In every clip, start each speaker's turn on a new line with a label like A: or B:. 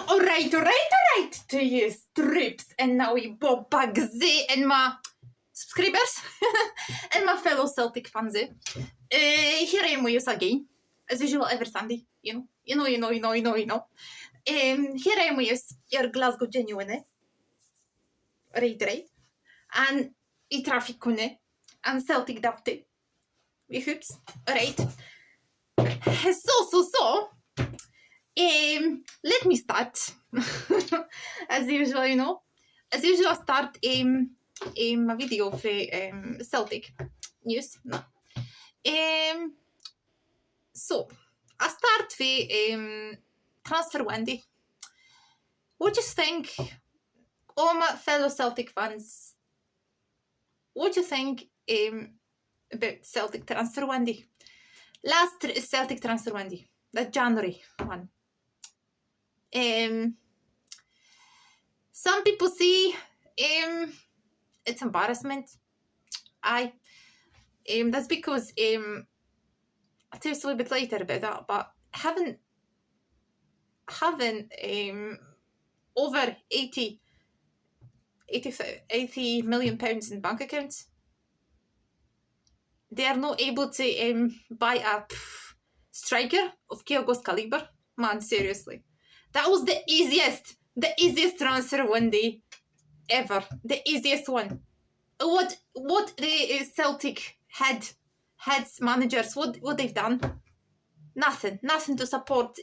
A: Alright to you strips and now we Bob Bugsy and my subscribers and my fellow Celtic fans. Here I am with you again, as usual every Sunday, you know. Here I am with you, your Glasgow genuine, right, and I traffic kune, and Celtic dafty, we hoops, alright. So. Let me start. As usual, I start my video for Celtic news. No. So I start with transfer windae. What do you think, all my fellow Celtic fans? What do you think about Celtic transfer windae? Last Celtic transfer windae, the January one. Some people see it's embarrassment. That's because I'll tell you a little bit later about that, but having over 80 million pounds in bank accounts, they are not able to buy a striker of Kyogo's caliber. Man, seriously. That was the easiest transfer windae ever. The easiest one. What the Celtic heads managers, what they've done? Nothing to support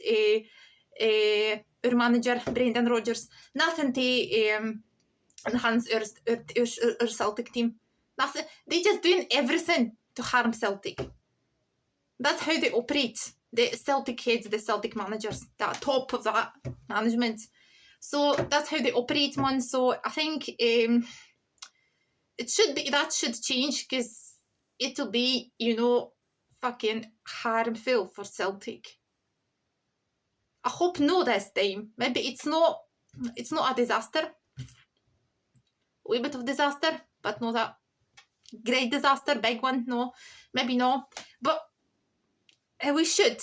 A: our manager Brendan Rodgers. Nothing to enhance our Celtic team. Nothing. They just doing everything to harm Celtic. That's how they operate. The Celtic heads, the Celtic managers, the top of that management. So that's how they operate, man. So I think that should change, because it'll be, fucking harmful for Celtic. I hope no this time. Maybe it's not a disaster. A wee bit of disaster, but not a great disaster, big one. No, maybe no. But we should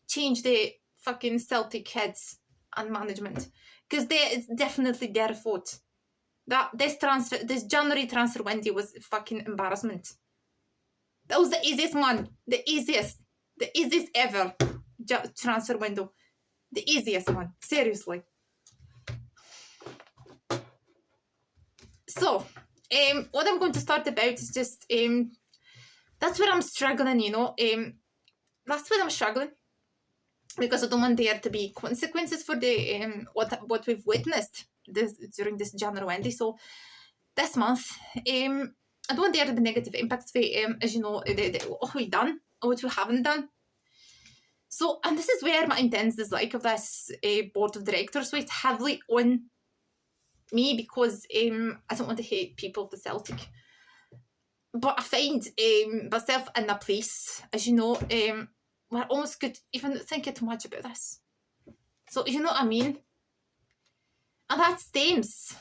A: change the fucking Celtic heads and management, because it's definitely their fault. That this January transfer window was fucking embarrassment. That was the easiest one, the easiest ever transfer window, the easiest one, seriously. So, what I'm going to start about is just that's where I'm struggling, That's where I'm struggling, because I don't want there to be consequences for the what we've witnessed during this January window. So this month, I don't want there to be negative impacts for as you know, what we've done or what we haven't done. So, and this is where my intense dislike of this board of directors weighs heavily on me, because I don't want to hate people of the Celtic. But I find myself in a place, as you know, where I almost could even think too much about this. So, you know what I mean? And that stems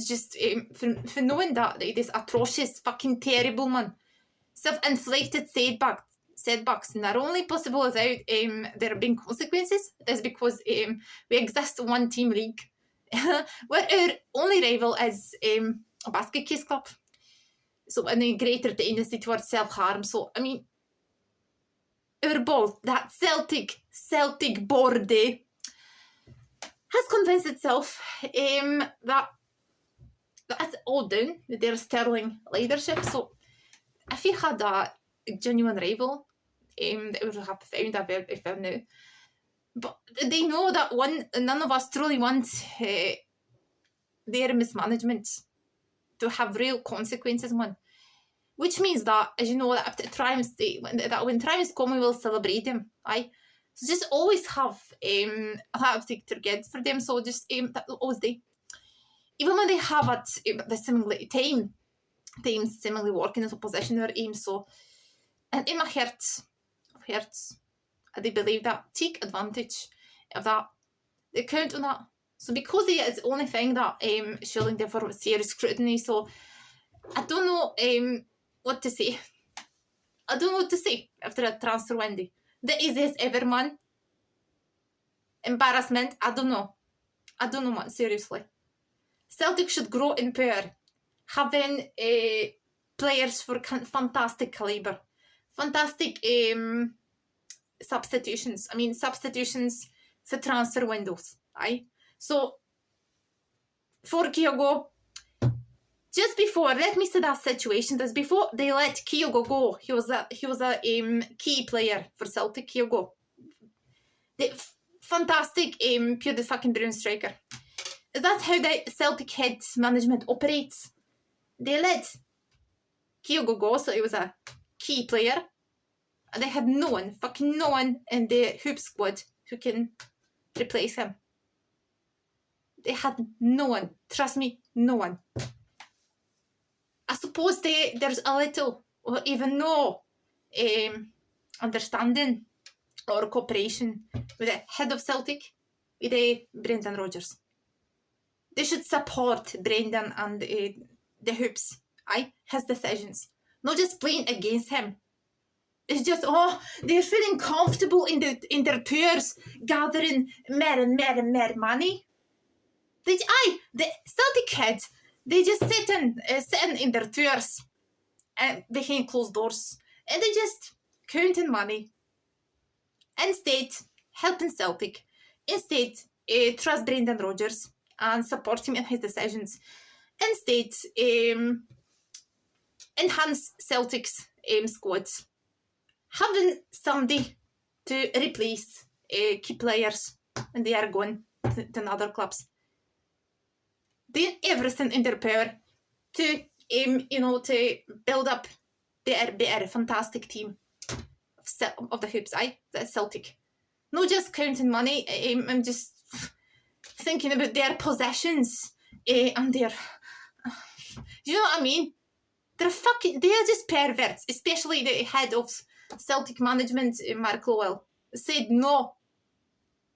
A: just for knowing that this atrocious, fucking terrible, man, self-inflicted setbacks, not only possible without there being consequences. That's because we exist in one team league, where our only rival is a basket case club. So, any greater tendency towards self-harm. So, I mean, our board, that Celtic board, has convinced itself that that's all down with their sterling leadership. So, if you had a genuine rival, they would have found a very found now. But they know that none of us truly want their mismanagement to have real consequences, man. Which means that, as you know, that when triumphs come, we will celebrate them. Aye. So just always have targets for them. So just that always do. Even when they have the seemingly teams seemingly working as opposition or aim. So, and in my heart, they believe that take advantage of that. They count on that. So because it's the only thing that shielding them for serious scrutiny. So I don't know what to say. I don't know what to say after a transfer window. The easiest ever, man. embarrassment. I don't know, man, seriously. Celtic should grow in power, having players for fantastic calibre, fantastic substitutions. I mean, substitutions for transfer windows. Aye. So, for Kyogo, just before, let me say that situation. That's before they let Kyogo go. He was a key player for Celtic. Kyogo, the fantastic pure the fucking brilliant striker. That's how the Celtic head management operates. They let Kyogo go, so he was a key player. And they had no one in the hoop squad who can replace him. They had no one. Trust me, no one. I suppose there's a little or even no understanding or cooperation with the head of Celtic, with Brendan Rodgers. They should support Brendan and the hoops, his decisions, not just playing against him. It's just, they're feeling comfortable in their tours, gathering more and more money. The Celtic kids, they just sitting in their tours and behind closed doors, and they just counting money. Instead, helping Celtic. Instead, trust Brendan Rodgers and support him in his decisions. Instead, enhance Celtic's squads. Having somebody to replace key players and they are going to other clubs. Doing everything in their power to to build up their fantastic team of the hoops, the Celtic. Not just counting money, I'm just thinking about their possessions and their, you know what I mean? They are just perverts, especially the head of Celtic management, Mark Lowell, said no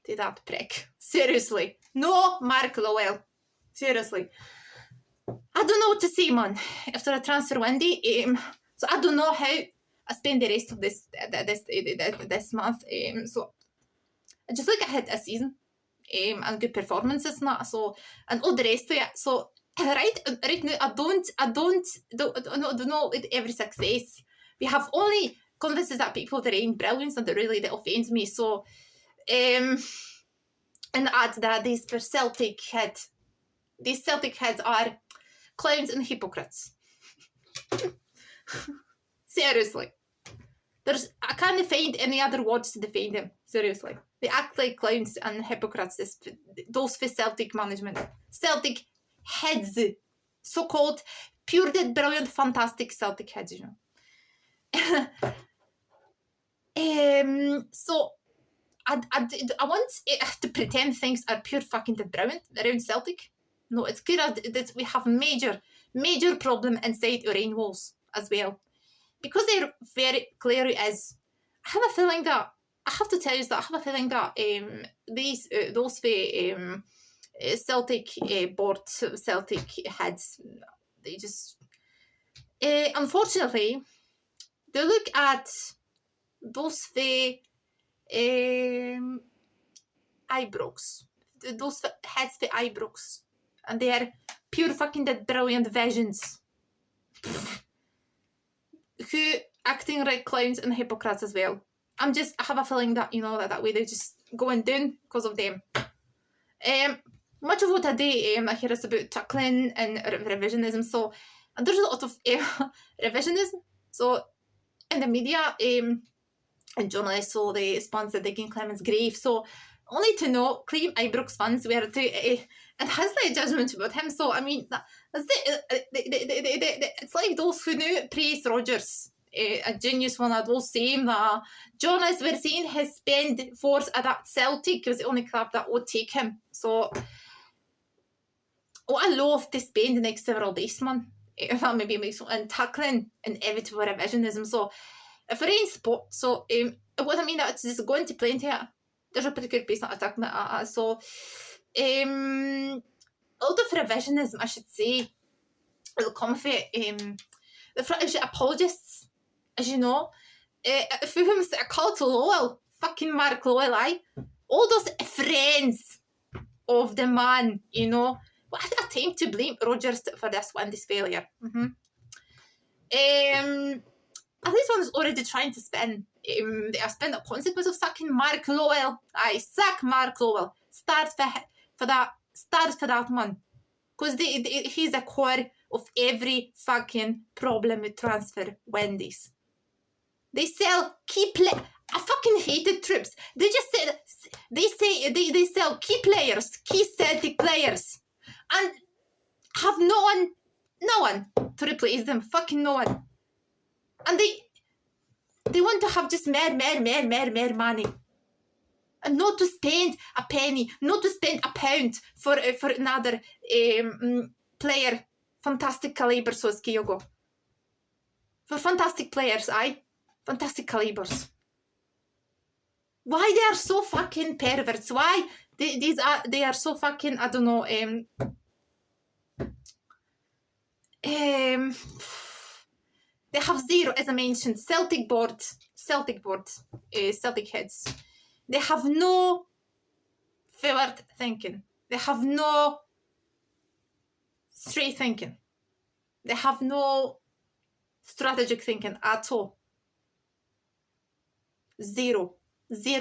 A: to that prick. Seriously. No, Mark Lowell. Seriously. I don't know what to say, man, after a transfer window. So I don't know how I spend the rest of this month. So I just look ahead a season and good performances and that. So, and all the rest of it. So right now, I don't know with every success. We have only convinces that people that ain't brilliant and that really that offends me. So and add that these Celtic heads are clowns and hypocrites. Seriously. I can't find any other words to defend them. Seriously. They act like clowns and hypocrites, those for Celtic management. Celtic heads. So-called pure dead brilliant fantastic Celtic heads, you know. So I want to pretend things are pure fucking dead brilliant around Celtic. No, it's clear that we have major problem inside our own walls as well. Because there very clearly is. I have a feeling that those Celtic board, Celtic heads, they just unfortunately they look at those eyebrows, those heads the eyebrows, and they are pure fucking dead brilliant visions. Who acting like clowns and hypocrites as well. I have a feeling that, that way they're just going down because of them. Much of what I do, I hear is about tackling and revisionism. So there's a lot of revisionism. So in the media, and journalists, so they sponsor digging Clement's grave. So only to know, Clem Ibrox fans were to and has like judgment about him. So I mean, it's like those who knew praise Rodgers, a genius one of those saying that journalists were saying his spend force at that Celtic was the only club that would take him. So what I love to spend the next several days, man. If that maybe makes and tackling inevitable revisionism. So if we're in sport, so what I mean that it's just going to play into it. There's a pretty good base not attacking it. So a lot of revisionism, I should say, will come from the British apologists, as you know. If we a call to Lowell, fucking Mark Lowell, all those friends of the man, you know, what a time to blame Rogers for this failure. This one's already trying to spin. They are spinning the consequence of sacking Mark Lowell. I sack Mark Lowell. Start for that man. Because he's the core of every fucking problem with transfer windies. They sell I fucking hated trips. They just said they sell key players, key Celtic players, and have no one to replace them. Fucking no one. And they want to have just more money. And not to spend a penny, not to spend a pound for another player. Fantastic caliber, so it's Kyogo. For fantastic players, fantastic calibers. Why they are so fucking perverts? Why they are so fucking, I don't know, they have zero, as I mentioned, Celtic heads. They have no forward thinking. They have no straight thinking. They have no strategic thinking at all. Zero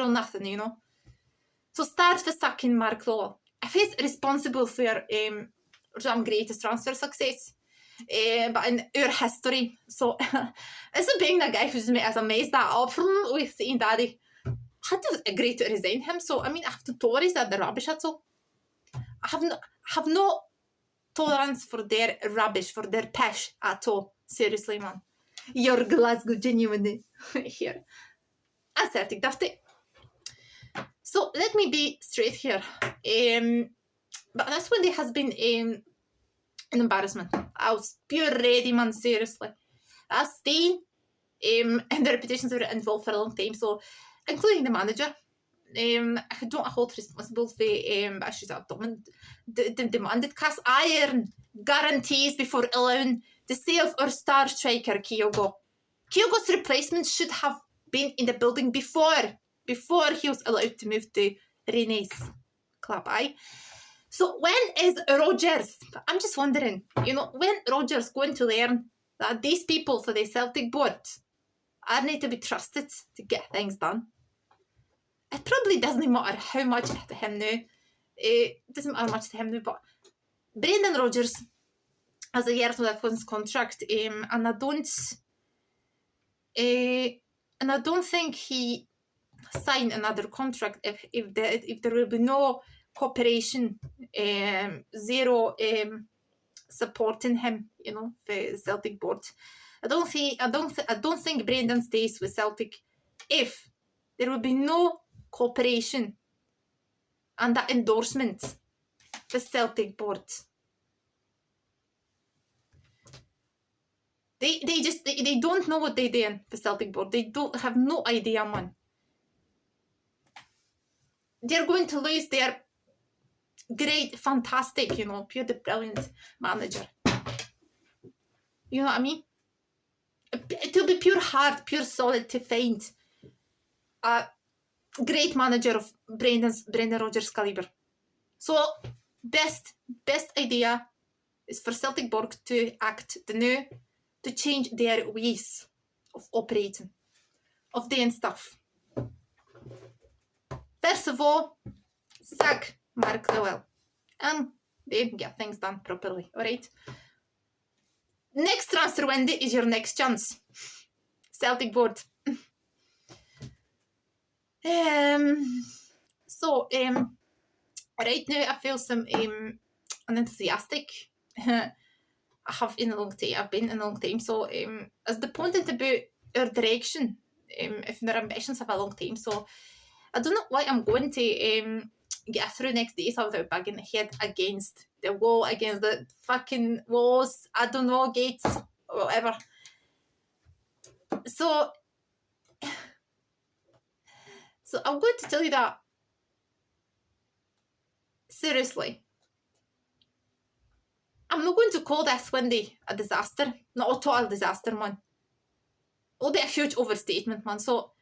A: nothing, you know. So start for sacking Mark Lowell. If he's responsible for some greatest transfer success, but in our history, so it's being the guy who's messed that up with saying daddy. I had to agree to resign him, so I mean I have to tolerate that the rubbish at all. I have no tolerance for their rubbish, for their pish at all. Seriously, man. You're Glasgow genuinely here. And Celtic dafty. So let me be straight here. But that's when there has been an embarrassment. I was pure ready, man, seriously. That's Spain, and the reputations were involved for a long time, so including the manager. I don't hold responsible for issues that demanded cast iron guarantees before allowing the sale of our star striker Kyogo. Kyogo's replacement should have been in the building before he was allowed to move to René's club. So when is Rogers? I'm just wondering, you know, when Rogers going to learn that these people for the Celtic board are not to be trusted to get things done? It probably doesn't matter how much to him now. It doesn't matter much to him now, but Brendan Rodgers has a year left on his contract, and I don't think he signed another contract if there will be no cooperation, zero supporting him, you know, for Celtic board. I don't think Brendan stays with Celtic if there will be no cooperation and that endorsement for Celtic board. They don't know what they're doing for Celtic board. They don't have no idea, man. They're going to lose their great, fantastic, you know, pure brilliant manager. You know what I mean? It will be pure hard, pure solid to find a great manager of Brendan Rodgers' caliber. So best idea is for Celtic board to act the new, to change their ways of operating, of doing stuff. First of all, sack Mark Lowell and then get things done properly, alright? Next transfer window is your next chance. Celtic board. Right now I feel some unenthusiastic. I've been in a long time. So as the point about our direction, if their ambitions have a long time. So I don't know why I'm going to get through next days without banging the head against the wall, against the fucking walls, I don't know, gates, whatever. So I'm going to tell you that, seriously, I'm not going to call this window a disaster. Not a total disaster, man. It'll be a huge overstatement, man. So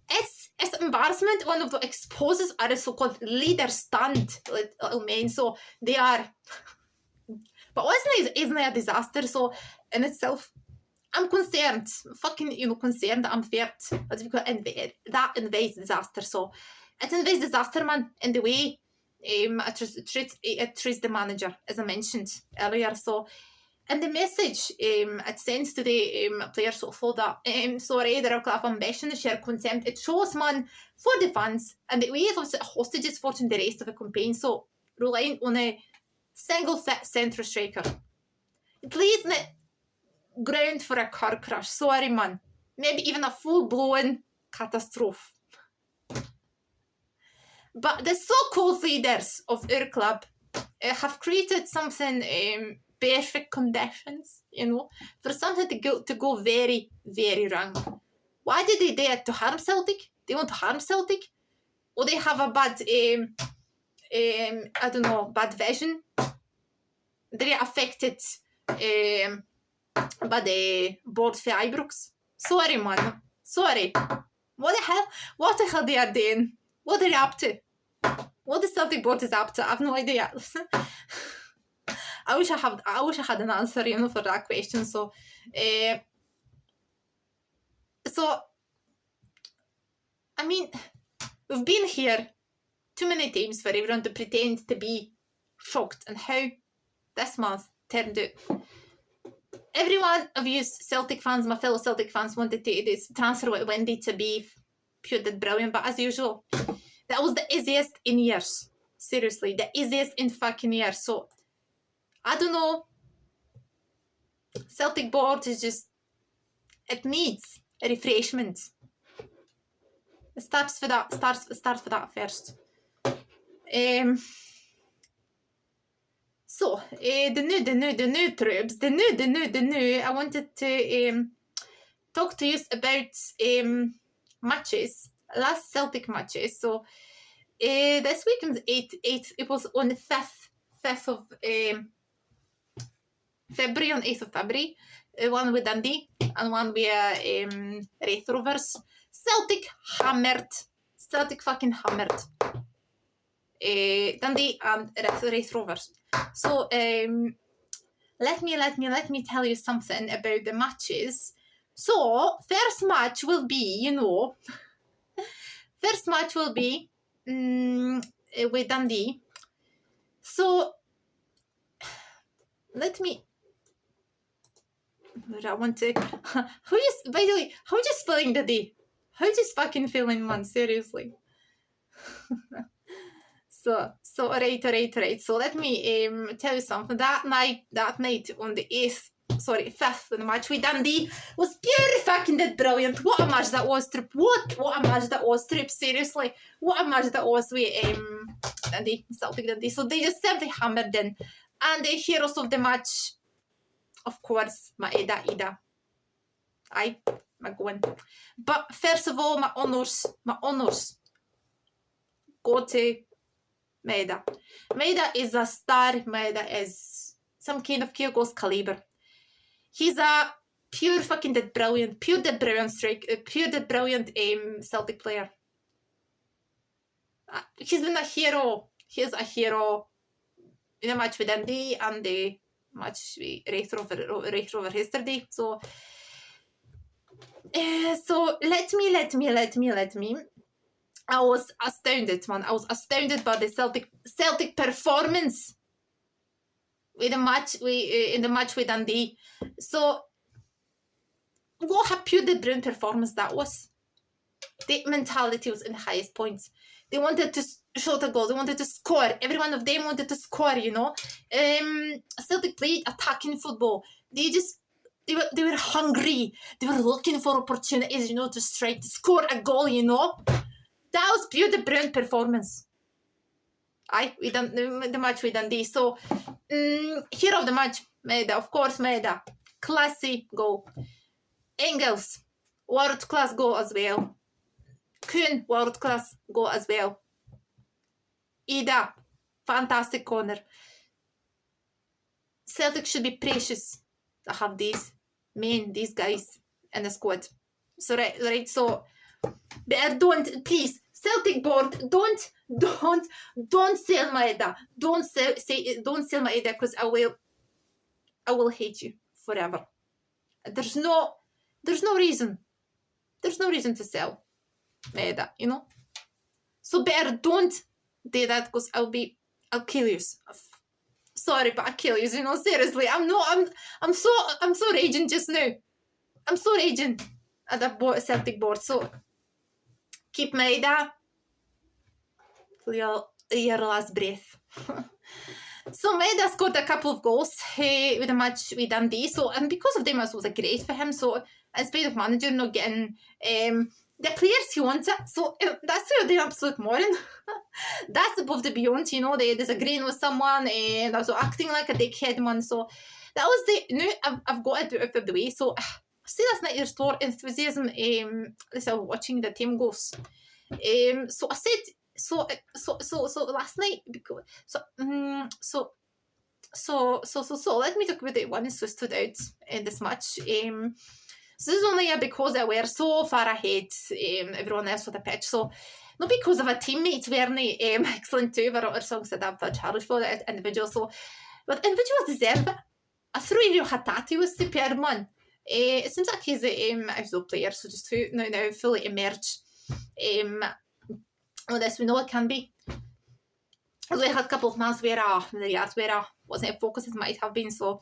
A: it's embarrassment, one of the exposes are the so-called leader stunt little men. So they are, but isn't it a disaster? So in itself, I'm concerned, fucking, concerned that I'm fair. That's because that invades disaster. So it invades disaster, man, in the way it treats the manager, as I mentioned earlier. So, and the message it sends to the players so that there are of ambition, share contempt. It shows, man, for the fans and the way of hostages for the rest of the campaign. So relying on a single fit centre striker, it leaves the ground for a car crash. Sorry, man. Maybe even a full-blown catastrophe. But the so-called leaders of our club have created something perfect conditions, for something to go very, very wrong. Why did they dare to harm Celtic? They want to harm Celtic? Or they have a bad, I don't know, bad vision? They're affected by the board for Ibrox. Sorry, man. Sorry. What the hell they are doing? What are they up to? What the Celtic board is up to? I have no idea. I wish I had an answer, for that question. So I mean, we've been here too many times for everyone to pretend to be shocked and how this month turned out. Every one of you Celtic fans, my fellow Celtic fans, wanted this transfer with windae to be pure dead brilliant, but as usual, that was the easiest in years. Seriously, the easiest in fucking years. So, I don't know. Celtic board is just, it needs a refreshment. It starts for that first. So, the new troops, the new, I wanted to talk to you about matches, last Celtic matches. So, this weekend, it was on the 5th of February, on 8th of February, one with Dundee and one with Wraith Rovers. Celtic fucking hammered Dundee and Wraith Rovers. So let me tell you something about the matches. So first match will be, with Dundee. So let me. I want to. By the way, how you just feeling the day? How you just fucking feeling, man? Seriously. So right. So let me tell you something. That night on the 5th, when the match with Dundee was pure fucking dead brilliant. What a match that was, Trip. What a match that was, Trip. Seriously, what a match that was with Dundee, Celtic Dundee. So they just simply hammered in, and the heroes of the match, of course, Ida. I'm going. But first of all, my honours go to Maeda. Maeda is a star. Maeda is some kind of Kyrgios caliber. He's a pure fucking dead brilliant strike, pure dead brilliant Celtic player. He's been a hero. He's a hero in a match with Dundee and the match with Wraith Rover yesterday. So let me. I was astounded, man. I was astounded by the Celtic performance in the match with Dundee. So what a pure brilliant performance that was. The mentality was in the highest points. They wanted to shoot a goal. They wanted to score. Every one of them wanted to score, Celtic played attacking football. They were hungry. They were looking for opportunities, to strike, to score a goal, That was pure brilliant performance. We done the match with Dundee. So, hero of the match, Maeda. Of course, Maeda. Classy goal. Engels, world-class goal as well. Kuhn, world-class goal as well. Ida, fantastic corner. Celtic should be precious to have these guys in the squad. So, right, so, but don't, please, Celtic board, don't sell my Ida. Don't sell my Ida, because I will hate you forever. There's no reason. There's no reason to sell my Ida, you know. So better don't do that, because I'll kill you. Sorry, but I'll kill you. You know, seriously. I'm so raging just now. I'm so raging at that Celtic board. So keep my Ida till your last breath. So Maida scored a couple of goals with a match with Dundee. So, and because of them, it was great for him. So, in spite of manager not getting the players he wanted, so that's where the absolute moron. That's above the beyond, you know. They disagreeing with someone and also acting like a dickhead, man. So that was I've got to do it out of the way. So see, last night there's store enthusiasm. As I was watching the team goals. So I said. So last night, because so let me talk about the one who stood out in this match. So this is only because they were so far ahead everyone else on the pitch. So not because of a teammate weren't excellent too, but other songs that I've charged for the individual. So but individuals deserve it. I threw Rio Hatati was superb, man. It seems like he's a player, so just to now fully emerge. This we know it can be. We had a couple of months where wasn't as focused as might have been. So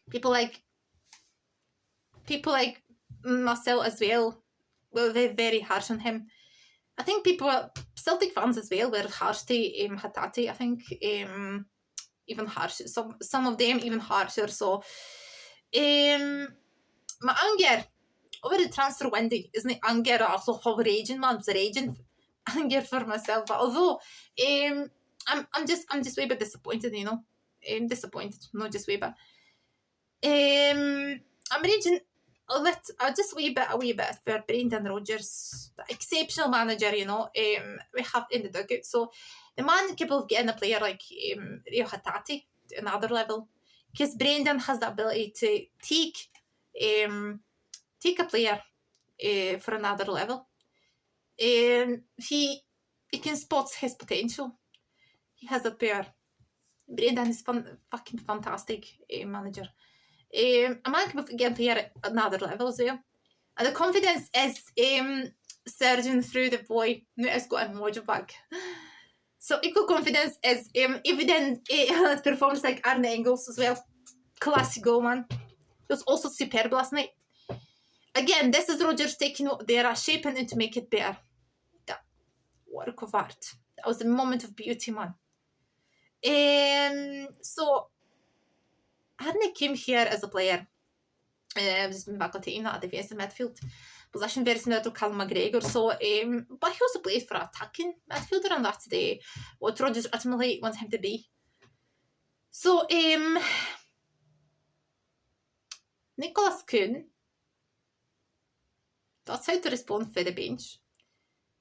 A: people like myself as well were very, very harsh on him. I think Celtic fans as well were harsh to Hatati. I think even harsher. Some of them even harsher. So my anger over the transfer window isn't anger, also how raging, man. It's raging anger for myself. But although I'm just way bit disappointed, you know. Disappointed, not just way bit. I'm raging just a wee bit for Brendan Rodgers, the exceptional manager, you know. We have in the dugout. So the man capable of getting a player like Rio Hatati to another level, because Brendan has the ability to take a player for another level. He can spot his potential. He has that power. Brendan is fucking fantastic manager. A man can get a player at another level as well. And the confidence is surging through the boy. Now it's got a mojo back. So equal confidence is evident in performance like Arne Engels as well. Classic goal, man. It was also superb last night. Again, this is Rodgers taking what they are shaping it to make it better. That work of art. That was the moment of beauty, man. So Arne came here as a player. Just been back on team, not a defensive midfield position, very similar to Callum McGregor. So, but he also played for attacking midfielder, and that's what Rodgers ultimately wants him to be. So, Nicholas Kuhn. That's how to respond for the bench.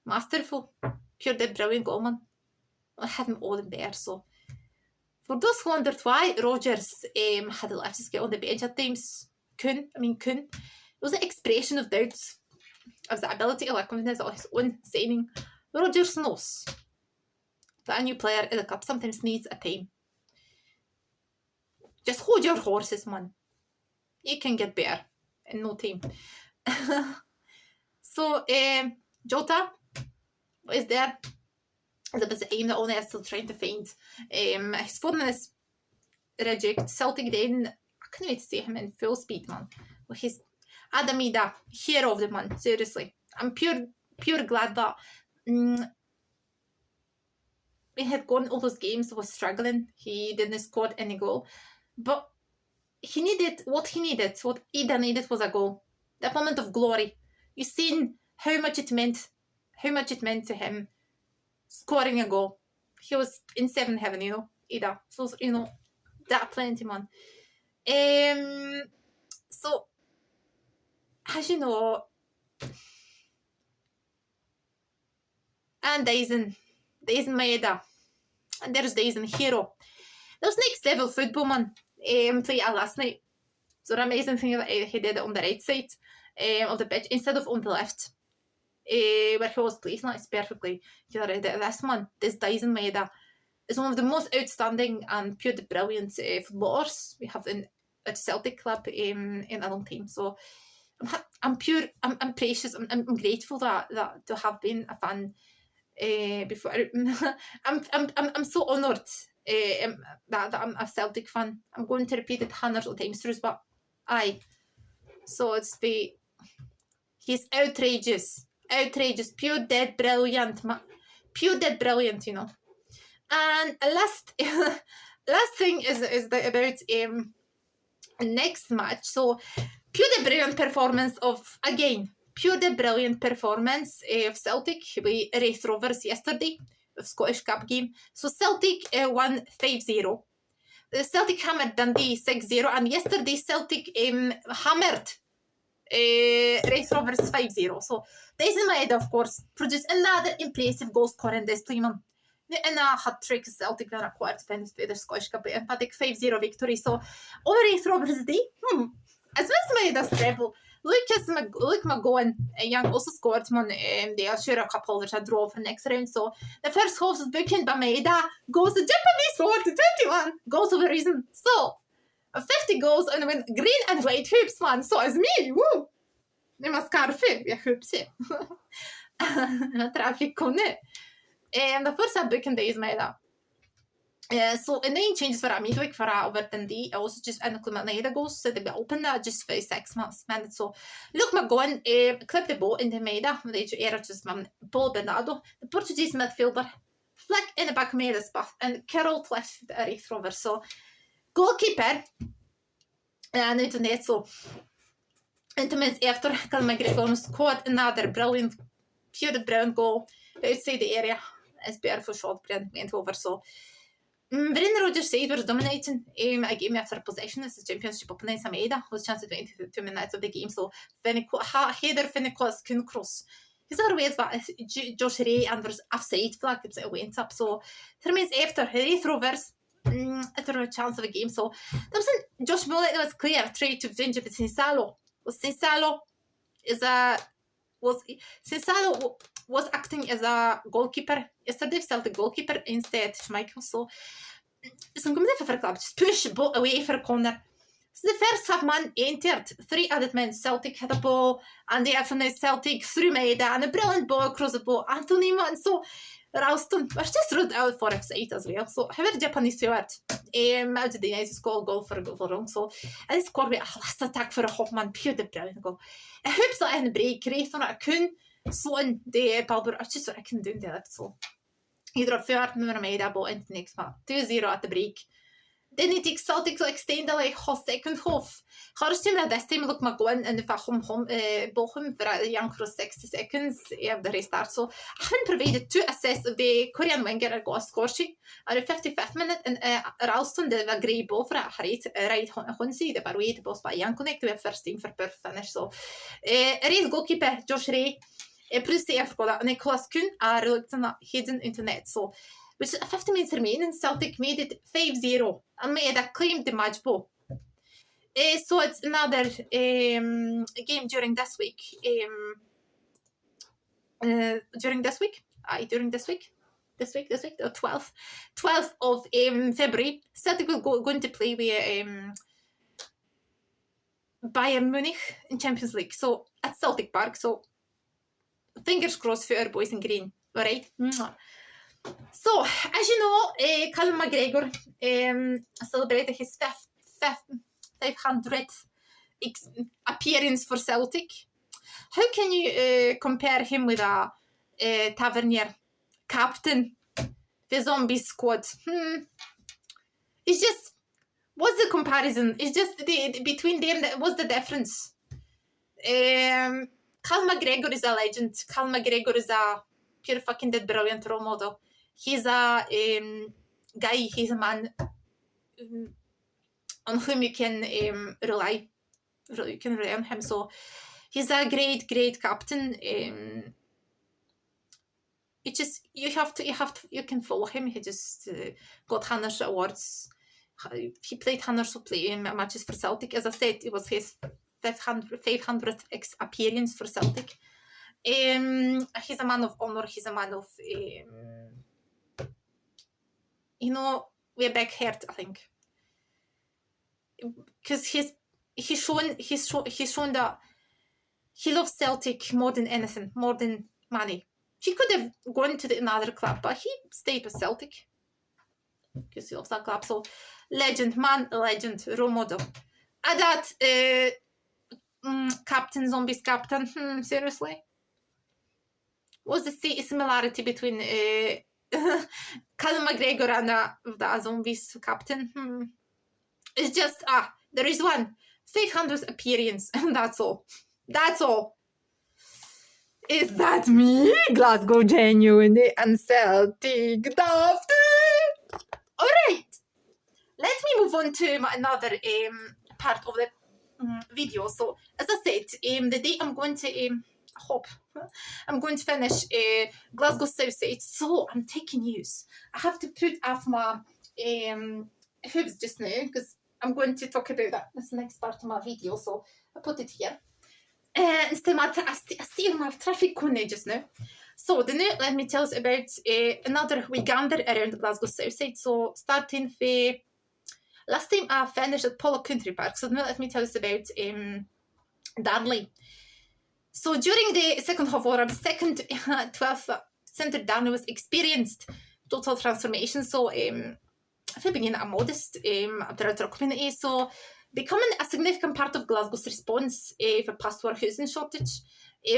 A: Masterful. Pure dead brilliant goalman. I had him all in there. So for those who wondered why Rodgers had left his get on the bench at times, Kuhn, it was an expression of doubts of the ability or confidence of his own signing. Rodgers knows that a new player in the cup sometimes needs a time. Just hold your horses, man. You can get better in no time. So, Jota is there. That was the aim that only is still trying to find. His phone is reject. Celtic then, I can't wait to see him in full speed, man. With his Adamida, hero of the man, seriously. I'm pure glad that we had gone all those games, was struggling. He didn't score any goal. But what Ida needed was a goal. That moment of glory. You've seen how much it meant to him scoring a goal. He was in seventh heaven, you know, Ida. So, you know, that plenty, man. So, as you know, and Dyson Maeda, and there's Dyson Hero. That was next level football, man. Played last night. So the amazing thing that he did it on the right side of the pitch instead of on the left. where he was placing it perfectly. This man, this Dyson Maeda, is one of the most outstanding and pure brilliant footballers we have in at Celtic club in a long time. So I'm precious. I'm grateful that to have been a fan before. I'm so honoured that I'm a Celtic fan. I'm going to repeat it hundreds of times through, but aye. So he's outrageous, pure dead brilliant, pure dead brilliant, you know. And last thing is about next match. So pure the brilliant performance of Celtic with Wraith Rovers yesterday, the Scottish Cup game. So Celtic won 5-0. Celtic hammered Dundee 6-0, and yesterday Celtic hammered Wraith Rovers 5-0. So Dyson Maeda, of course, produced another impressive goal scoring display. In a hat-trick, Celtic then acquired to finish the Scottish Cup emphatic 5-0 victory. So over Wraith Rovers Day, as well as Maeda's treble, Luke McGowan Young also scored one. They are sure a couple that had draw for next round. So the first half was bookend by Maeda, goes the Japanese sword to 21 goals of a reason. So 50 goals and win green and white hoops, man. So as me, woo! Det man skarfe, jag hoops it. Traffic konne. The first bookend is Maeda. So in the changes for midweek for over Dundee, I also just and Maeda goes so they be open just for 6 months. Man, so look McGowan clipped the ball into Maeda. They era just Paul Bernardo, the Portuguese midfielder, flick in the back of Maeda's path, and Carroll Cliff the Wraith Rover. So goalkeeper and internet. So into minutes after, Callum McGregor scored another brilliant, pure brown goal outside the area. It's beautiful shot, brilliant went over. So Brendan Rodgers side was dominating a game after possession as the championship opponent Maeda was chance to 22 minutes of the game. So header Finnicolas Kuncross. His other ways, but Josh Ray and was offside flag it went up. So 3 minutes after Wraith Rovers after a chance of a game. So there wasn't Josh Mullet that was clear trade to change it Sinsalo. Sinsalo was acting as a goalkeeper yesterday, Celtic goalkeeper instead Schmeichel. So I'm going to for a club, just push ball away for a corner. So the first half man entered, 3 added men. Celtic had a ball, and they after Celtic through Maeda and a brilliant ball across the ball. Anthony Man, so Ralston was just ruled out for offside as well. So however Japanese steward out of the nice goal for wrong. So and this scored with a last attack for a Hoffman, pure the brilliant goal. I hope that in the break, Wraith on a kun. Sånn, det bare ikke så jeg kan do det, så. Either før når de da på enten next match 2-0 at the break. Then it takes Celtic to extend like half second half. Har du sett this time look McGowan and if home Bochum for a young cross 60 seconds of the restart. So I haven't provided 2 assists of the Korean winger got a score sheet at the 55th minute and Ralston did a great ball for a right Hunsi the bar way to boss by young connect to a first team for perfect finish. So race goalkeeper Josh Ray plus the Africa Nicholas Kuhn are reluctant hidden into net. So with 50 minutes remaining, Celtic made it 5-0 and Maeda claimed the match ball. So it's another game during this week. During this week, the 12th of February, Celtic will going to play with Bayern Munich in Champions League. So at Celtic Park. So fingers crossed for our boys in green. All right. So, as you know, Callum McGregor celebrated his 500th appearance for Celtic. How can you compare him with a Tavernier captain, the zombie squad? It's just, what's the comparison? It's just between them, what's the difference? Callum McGregor is a legend. Callum McGregor is a pure fucking dead brilliant role model. He's a guy, he's a man on whom you can rely. You can rely on him. So he's a great captain. You can follow him. He just got hundreds of awards. He played hundreds of matches for Celtic. As I said, it was his 500th appearance for Celtic. He's a man of honor. He's a man of, with a big heart, I think, because he's shown that he loves Celtic more than anything, more than money. He could have gone to another club, but he stayed with Celtic because he loves that club. So, legend, role model. And that captain, zombies captain. Seriously, what's the similarity between Callum McGregor and the zombies captain? It's just there is one 500th appearance, and that's all. That's all. Is that me? Glasgow genuinely and Celtic dafty. Alright. Let me move on to another part of the video. So, as I said, the day I'm going to I'm going to finish Glasgow Southside. So, I'm taking news. I have to put off my hoops just now because I'm going to talk about that. That's the next part of my video. So, I put it here. Instead, I still have traffic cone just now. So, let me tell us about another weekender around Glasgow Southside. So, starting with last time I finished at Pollock Country Park. So, now let me tell us about Darnley. So, during the second half or the second 12th centre, Darnley was experienced total transformation. So, from being a modest aboriginal community, so becoming a significant part of Glasgow's response for post-war housing shortage,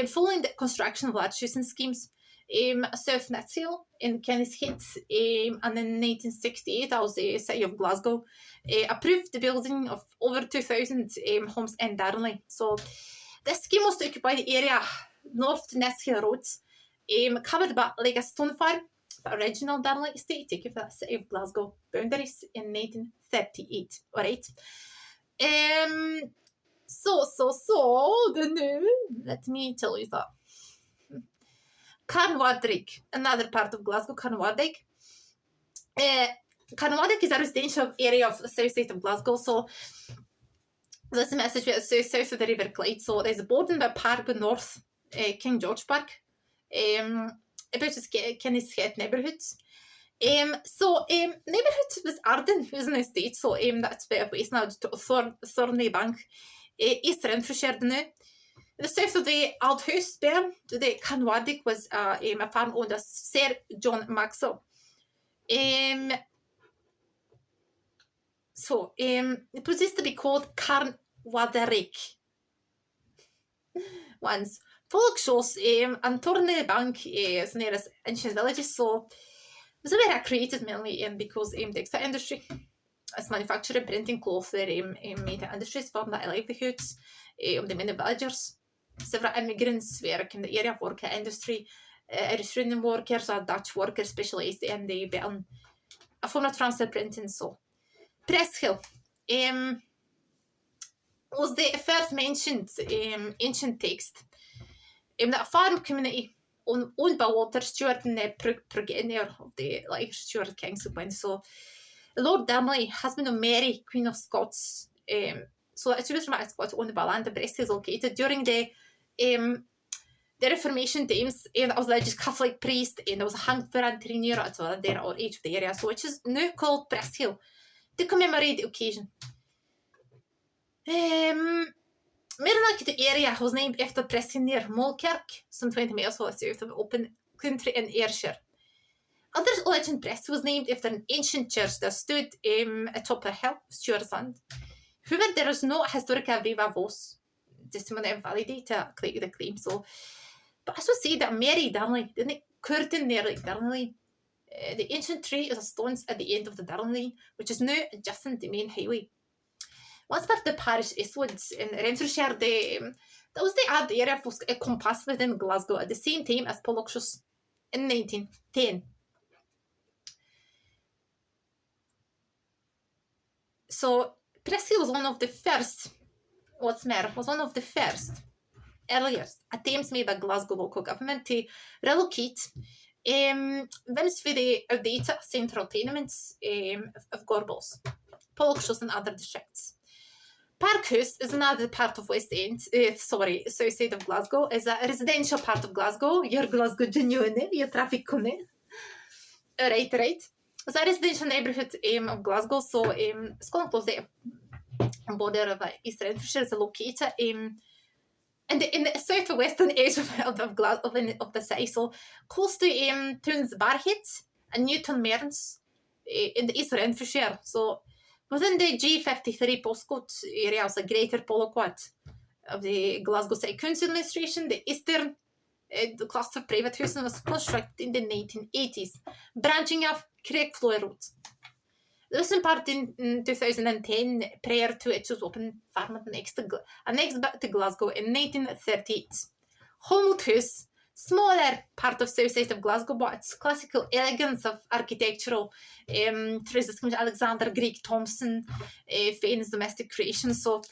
A: following the construction of large housing schemes. South Netshill in Kenny's Heath, and in 1968, that was the city of Glasgow, approved the building of over 2,000 homes in Darnley. So this scheme was to occupy the area north to Netshill Road, covered by like a stone farm, the original Darnley estate, taken for the city of Glasgow boundaries in 1938. All right. Let me tell you that. Carnwardick, another part of Glasgow, Carnwardick. Carnwardick is a residential area of the south side of Glasgow. So this message is south of the River Clyde. So there's a bordered by Park north, King George Park, about Kenny's Heath neighbourhoods. Neighbourhood was Arden, who's an estate, so that's a bit of waste now to Thorney Bank, East Renfrewshire now. The south of the Old House there, the Carnwardick was a farm owned by Sir John Maxwell. It was used to be called Carnwardick once. Folk shows and Thorney Bank is near as ancient villages, so it was very created mainly because the textile industry, as manufacturing, printing, cloth, made industries formed the livelihoods of the many villagers. Several immigrants work in the area of work industry, Irish union workers or Dutch workers specialised in the button, a form of transfer printing. So, Presshill was the first mentioned ancient text in the farm community owned by Walter Stewart and the progenitor of the Stuart Kings who went. So, Lord Darnley, husband of Mary, Queen of Scots. So, it's really from Scots owned by land. The Presshill is located during the Reformation times. That was a just Catholic priest, and there was a hanged for Anthony near it, so there or age of the area. So, which is now called Presshill to commemorate the occasion. Merrimack, the area was named after Preston near Mulkirk, some 20 miles south of the open country in Ayrshire. Others legend Preston was named after an ancient church that stood atop a hill, Stuart's Land. However, there is no historical viva voce testimony validate the claim. So, but I should say that Mary Darnley didn't curtain near like Darnley. The ancient tree is a stones at the end of the Darnley, which is now adjacent to the main highway. Once part of the parish eastwards in Renfrewshire, that was the area was compassed within Glasgow at the same time as Pollockshire in 1910. So Presshill was one of the first, earliest attempts made by Glasgow local government to relocate those for the outdated central tenements of Gorbals, Pollockshire and other districts. Parkhurst is another part of West End, Southside of Glasgow. Is a residential part of Glasgow. Your Glasgow genuine, your traffic cone. Right. It's a residential neighbourhood of Glasgow, so it's quite close to the border of East Renfrewshire. Is located in the southwestern edge of Glasgow, of the city, so close to towns Barhead and Newton Mearns in the East Renfrewshire. So within the G53 postcode area of the Greater Poloquad of the Glasgow City Council Administration, the eastern the cluster of private housing was constructed in the 1980s, branching off Craigfloy Road. The western part in 2010, prior to it was opened, farmed next back to Glasgow in 1938. Homewood House, smaller part of Southside of Glasgow, but its classical elegance of architectural traces from Alexander Greig Thomson, famous domestic creation. So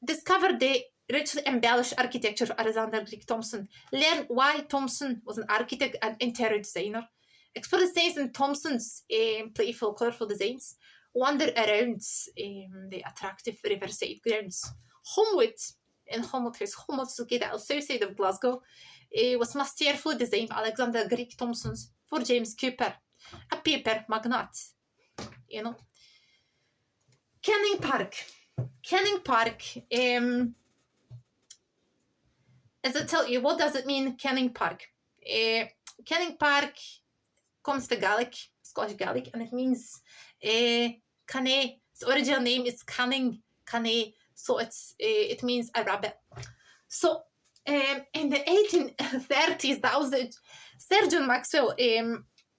A: discover the richly embellished architecture of Alexander Greig Thomson. Learn why Thomson was an architect and interior designer. Explore the scenes in Thomson's playful, colourful designs. Wander around the attractive riverside grounds. Homewood House, located at the south side of Glasgow, was masterfully designed by Alexander Greig Thomson for James Cooper, a paper magnate. Canning Park. As I tell you, what does it mean, Canning Park? Canning Park comes to Gaelic, Scottish Gaelic, and it means Cannae. Its original name is Canning, so it means a rabbit. So in the 1830s, that was Sir John Maxwell,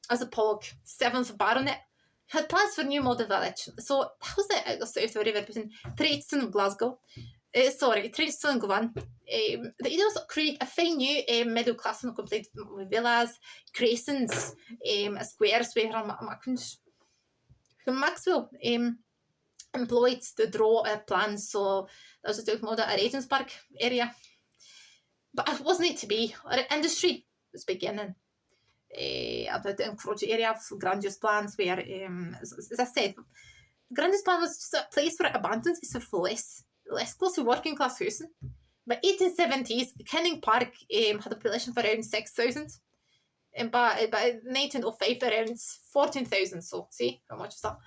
A: as a Pollock, 7th Baronet, had plans for new model village. So that was the south of the river between Tradeston and Glasgow. Tradeston and Glen. The idea was to create a fine new middle class and complete with villas, crescents, squares where Maxwell employed to draw plans. So that was the model at Regent's Park area. But it wasn't to be. Our industry was beginning. About the encroach area of grandiose plans where, as I said, grandiose plan was just a place where abundance is of less close to working class housing. By 1870s, Canning Park had a population of around 6,000. And by 1905, around 14,000. So, see how much is that?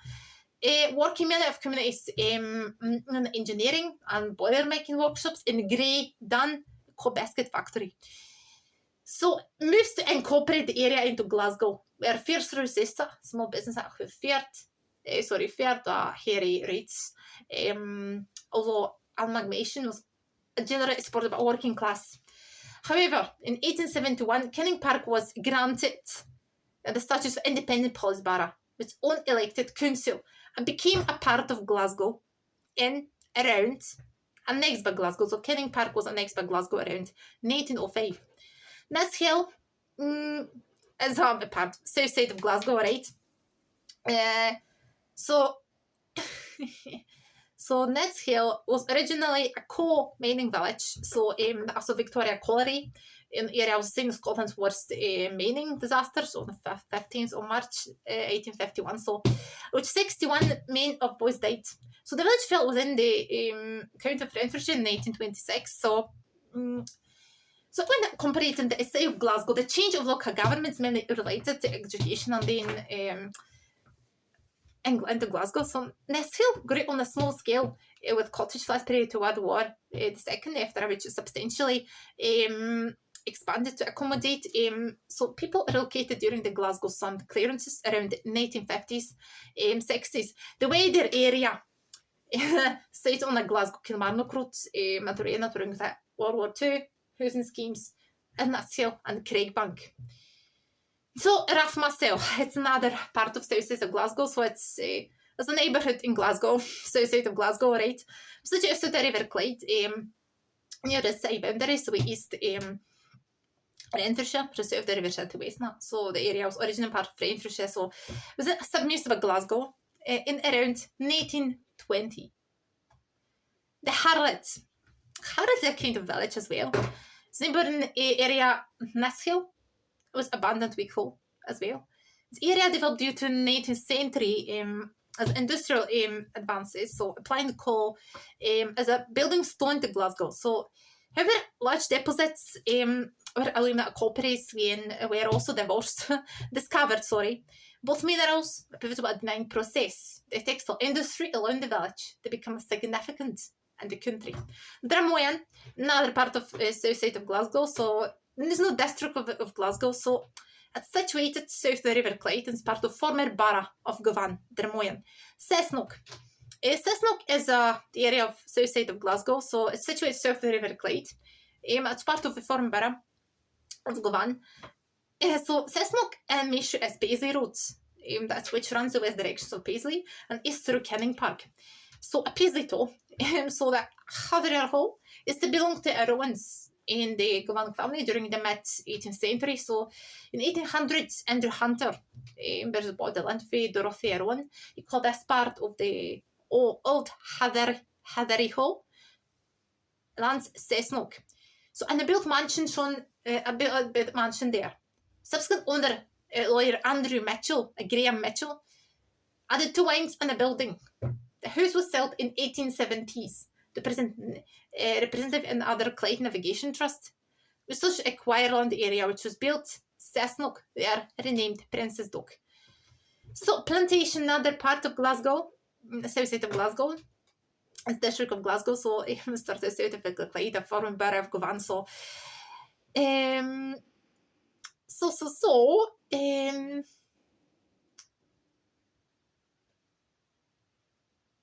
A: Working men of communities in engineering and boiler making workshops in Grey Dun coal biscuit factory. So, moves to incorporate the area into Glasgow, where fierce resistor, small business who feared hairy rates. Although amalgamation was generally supported by working class. However, in 1871, Canning Park was granted the status of independent police borough, with its own elected council, and became a part of Glasgow annexed by Glasgow. So Canning Park was annexed by Glasgow around 1905. Ness Hill is a part, south side of Glasgow, right? So Ness Hill was originally a coal mining village. So also Victoria Colliery in the area was seen as Scotland's worst mining disaster. So on the 15th of March 1851. So which 61 men of boys died. So the village fell within the county of Renfrewshire in 1926. So when comparing the city of Glasgow, the change of local governments mainly related to education and then into Glasgow. So Ness Hill grew on a small scale with cottage flats period to World War the second, after which substantially expanded to accommodate. So people relocated during the Glasgow Sun clearances around the 1950s, 60s. The wider area sat on the Glasgow Kilmarnock Road, Maturena during the World War II, housing schemes in Ness Hill and Craigbank. So Rathmastell, it's another part of south side of Glasgow, so it's a neighbourhood in Glasgow, south side of Glasgow, right? So just to the River Clyde, near the city boundary, so east Renfrewshire, just south of the River to west now. So the area was originally part of Renfrewshire, so it was a submunicipal Glasgow in around 1920. The Harrods is a kind of village as well. It's neighbouring area Ness Hill. It was abandoned week hole as well. This area developed due to 19th century as industrial advances, so applying coal as a building stone to Glasgow. So, however, large deposits where alumina copperies were also discovered. Both minerals, a pivotal admin process, the textile industry around the village to become significant in the country. Drummoyan, another part of Southside of Glasgow, so there's no district of Glasgow, so it's situated south of the River Clyde and it's part of former borough of Govan, Drummoyan. Cessnock. Cessnock is the area of Southside of Glasgow, so it's situated south of the River Clyde. It's part of the former borough of Govan. So Cessnock measure as Paisley roads, that's which runs the west direction of Paisley and east through Canning Park. So a Paisley toll, so that Hatherell Hall is to belong to Irwins in the Govan family during the mid-18th century. So in 1800s, Andrew Hunter, there's bought the land for Dorothy Irwin. He called this part of the old Hatherry Hall, lands Cessnock. So and they built mansion a mansion there. Subsequent owner, lawyer Andrew Mitchell, Graham Mitchell, added 2 wings and a building. The house was sold in 1870s to representative in other Clyde Navigation Trust. We such acquired land area which was built, Cessnock, they are renamed Princess Dock. So plantation, another part of Glasgow, the south side of Glasgow, it's the district of Glasgow, so it started south of Clyde, the former borough of Govan. So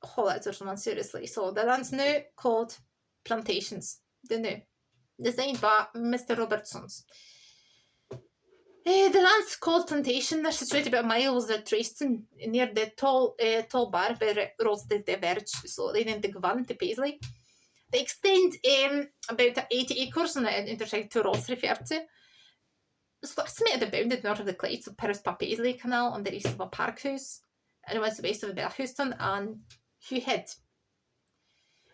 A: hold on, someone seriously. So the land's now called plantations. The new, designed by Mr. Robertsons. The land's called plantation. They're situated about a mile was the Tristan near the tall bar where roads diverge. So they named the Govan to Paisley. They extend about 80 acres and intersect 2 roads referred to. So estimated the bounded north of the Clyde, so Paris by Paisley Canal on the east of a park house, and west of Belhouston and Hewhead.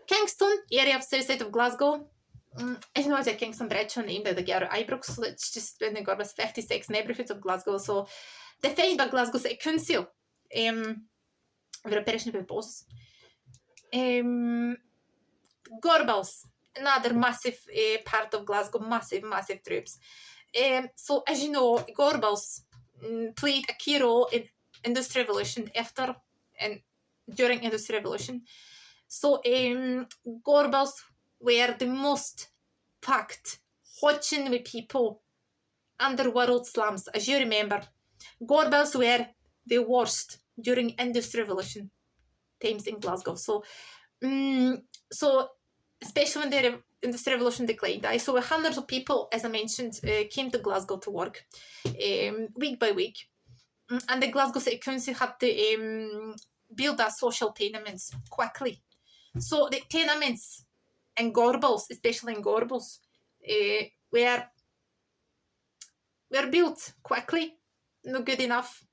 A: Kingston, area of south side of Glasgow. I know the Kingston Bridge was named by the Garrow Ibrox, so it's just when they got was 56 neighbourhoods of Glasgow. So defined by Glasgow City Council. With a parish of bosses. Gorbals, another massive part of Glasgow, massive troops. So as you know, Gorbals played a key role in Industrial Revolution after and during Industrial Revolution. So Gorbals were the most packed, watching with people, underworld slums. As you remember, Gorbals were the worst during Industrial Revolution times in Glasgow. So especially when the Industrial Revolution declined, I saw hundreds of people, as I mentioned, came to Glasgow to work week by week. And the Glasgow City Council had to build our social tenements quickly. So the tenements in Gorbals, especially in Gorbals, were built quickly, not good enough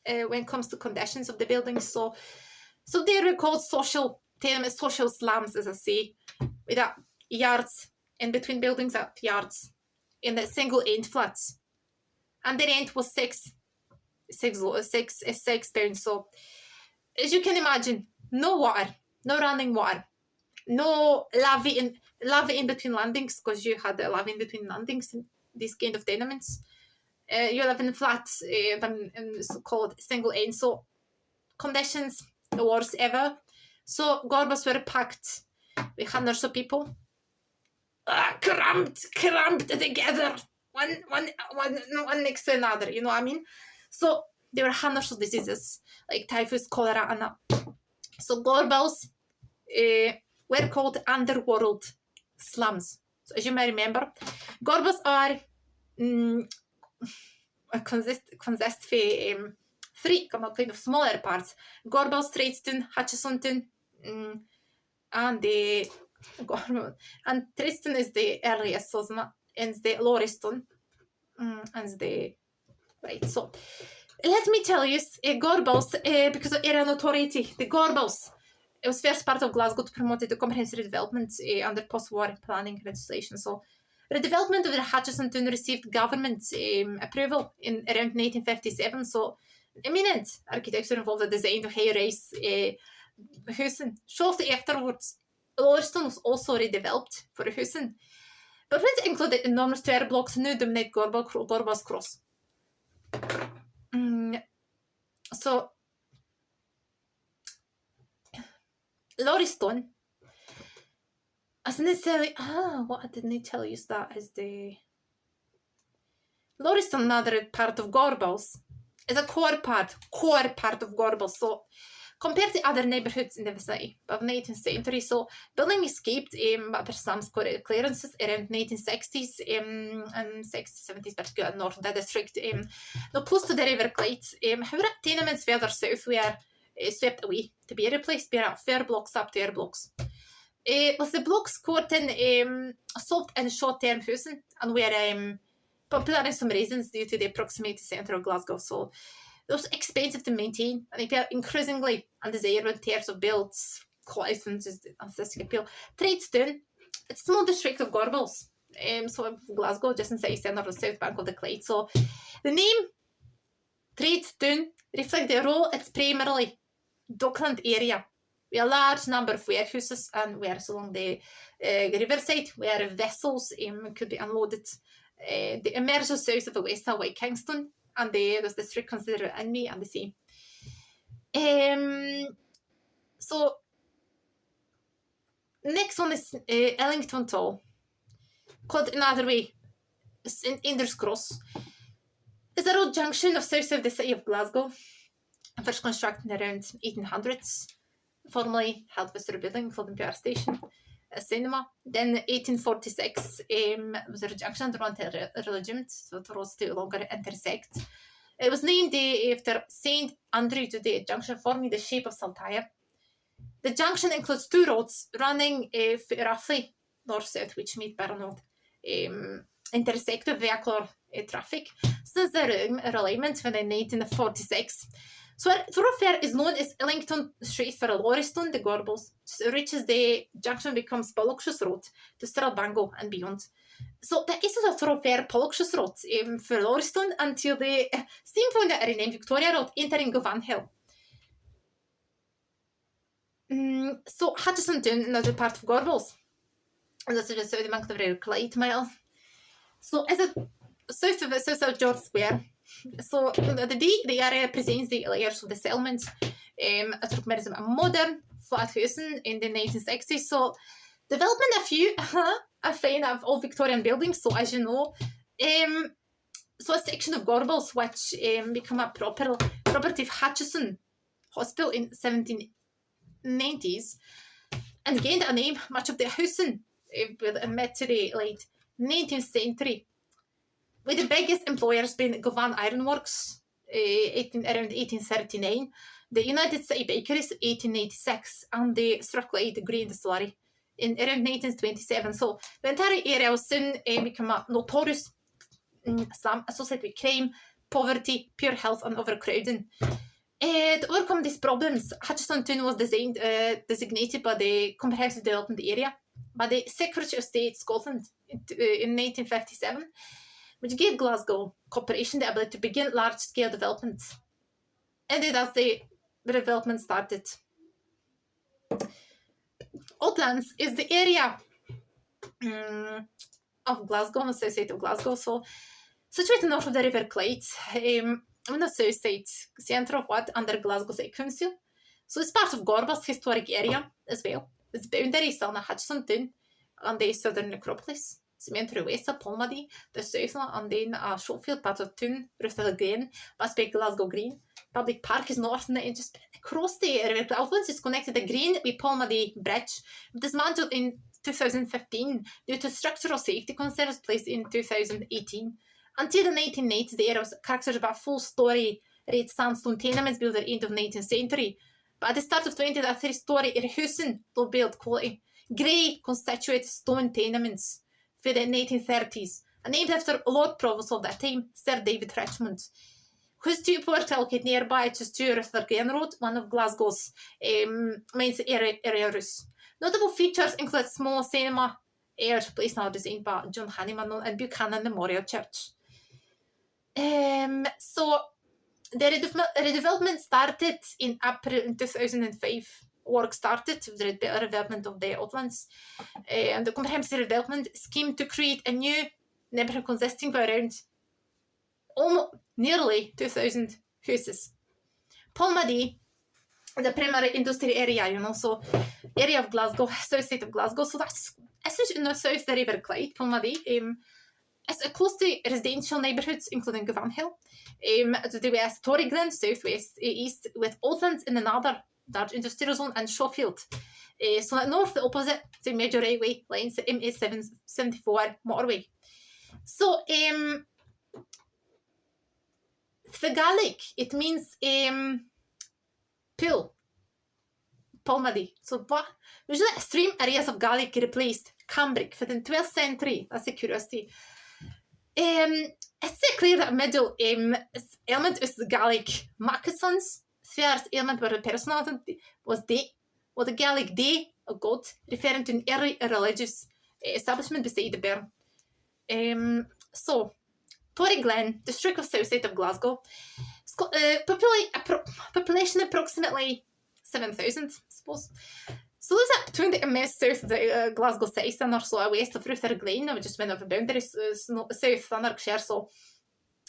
A: when it comes to conditions of the buildings. So they were called social tenements, social slums, as I say, with yards in between buildings, at yards in the single end flats, and the rent was six pounds. So as you can imagine, no water, no running water, no lavy in between landings, because you had a lavy in between landings in these kind of tenements. You live in flats, so-called single end. So conditions the worst ever. So Gorbals were packed with hundreds of people, cramped together, one next to another. You know what I mean? So there were hundreds of diseases like typhus, cholera, and that. So Gorbals were called underworld slums. So as you may remember, Gorbals are consist of 3 kind of smaller parts: Gorbals, Tradeston, Hutchisonton, and Tradeston is the earliest, so and the Lauriston, and the right. So let me tell you, Gorbals, because of area notoriety, the Gorbals, it was first part of Glasgow to promote the comprehensive development under post-war planning legislation. So the development of the Hutchisonton received government approval in around 1957. So Eminent architecture involved the design of high-rise huizen. Shortly afterwards, Lauriston was also redeveloped for a huizen. But it included enormous square blocks nu dominate Gorbals Cross. So, Lauriston, as necessarily, what didn't I tell you that is the Lauriston, another part of Gorbals, is a core part of Gorbals. So, compared to other neighbourhoods in the vicinity of 19th century, so building escaped after some clearances around 1960s and 60s, 70s, particularly north of the district, no close to the River Clyde. However, tenements further south were swept away to be replaced by fair blocks up to air blocks. With the blocks quoting soft and short-term housing and were popular in some reasons due to the proximity to centre of Glasgow. So it was expensive to maintain and they increasingly undesirable in terms of builds, quality and aesthetic appeal. Tradestone, it's a small district of Gorbals, so Glasgow, just inside the centre of the south bank of the Clyde. So the name Tradestone reflects the role it's primarily dockland area with a large number of warehouses and warehouse along the riverside where vessels could be unloaded. The emerges south of the west of White Kingston and the district considered enemy and the same. So next one is Ellington Toll, called another way in Inders Cross. It's a road junction of south of the city of Glasgow, first constructed around 1800s, formerly held with a building including power station, a cinema. Then 1846 was a junction underwent a regiment, so the roads no longer intersect. It was named after St. Andrew today, junction forming the shape of Saltire. The junction includes two roads running roughly north-south, which meet parallel, intersect with vehicular traffic since the realignment in 1946. So a thoroughfare is known as Ellington Street for Lauriston, the Gorbals. So it reaches the junction becomes Pollockshus Road to Strelbango and beyond. So there is a thoroughfare Pollockshus Road for Lauriston until the same point that renamed Victoria Road entering Govan Hill. So Hutchison Down, another part of Gorbals. And this is just south of bank of the River Clyde mile. So is it south of George Square? So the area presents the layers of the settlement. It requires a modern flat housing in the 1960s. So development a few a fan of old Victorian buildings. So as you know, so a section of Gorbals which become a property of Hutchison Hospital in 1790s and gained a name. Much of the housing met to the late 19th century, with the biggest employers being Govan Ironworks around 1839, the United City Bakeries 1886, and the Strathclyde Grain Distillery in around 1927. So the entire area was soon become a notorious slum associated with crime, poverty, poor health, and overcrowding. To overcome these problems, Hutchison Town was designated by the Comprehensive Development Area by the Secretary of State Scotland in 1957, which gave Glasgow Corporation the ability to begin large-scale development. Indeed, as the development started. Oatlands is the area of Glasgow, on the south side of Glasgow, so situated north of the River Clyde, on the south side, centre of what under Glasgow City Council. So it's part of Gorbals historic area as well. Its boundaries are on Hutchison Town on the southern necropolis. Cemetery west of Polmadie, the south and then Shotfield, part of town, Bristol Green, past by Glasgow Green. Public Park is north and just across the River Clyde. It's connected the Green with Polmadie Bridge, dismantled in 2015 due to structural safety concerns placed in 2018. Until the 1990s, the area was characterized by full-story red sandstone tenements built at the end of the 19th century. But at the start of 20th, a three-story huizen, low build quality, grey constituted stone tenements for the 1930s, and named after Lord Provost of that time, Sir David Richmond, whose two ports are located nearby just to Ruther Glen Road, one of Glasgow's main areas. Notable features include small cinema, airs place now designed by John Hanneman and Buchanan Memorial Church. So the The redevelopment started in April 2005. Work started with the redevelopment of the Outlands. And the comprehensive redevelopment scheme to create a new neighbourhood consisting of around nearly 2,000 houses. Polmadie, the primary industry area, so area of Glasgow, south side of Glasgow. So that's essentially in the south, the River Clyde, Polmadie. It's close to residential neighbourhoods, including Govanhill. To the west, Torriglen, southwest, east, with Outlands in another large industrial zone, and Shawfield. So at north, the opposite, the major railway lines, the MA774 motorway. So, the Gaelic, it means pool, Polmadie. So, what usually extreme areas of Gaelic replaced Cambric within 12th century. That's a curiosity. It's clear that middle element is the Gaelic Macassons. Third element were the personality was the Gaelic day, a god, referring to an early religious establishment beside the burn. So, Torriglen, district of Southside of Glasgow, it's got population approximately 7,000, I suppose. So there's that between the immense south of the Glasgow city centre, so west of Ruther Glen, I just went over the boundaries, south Lanarkshire, so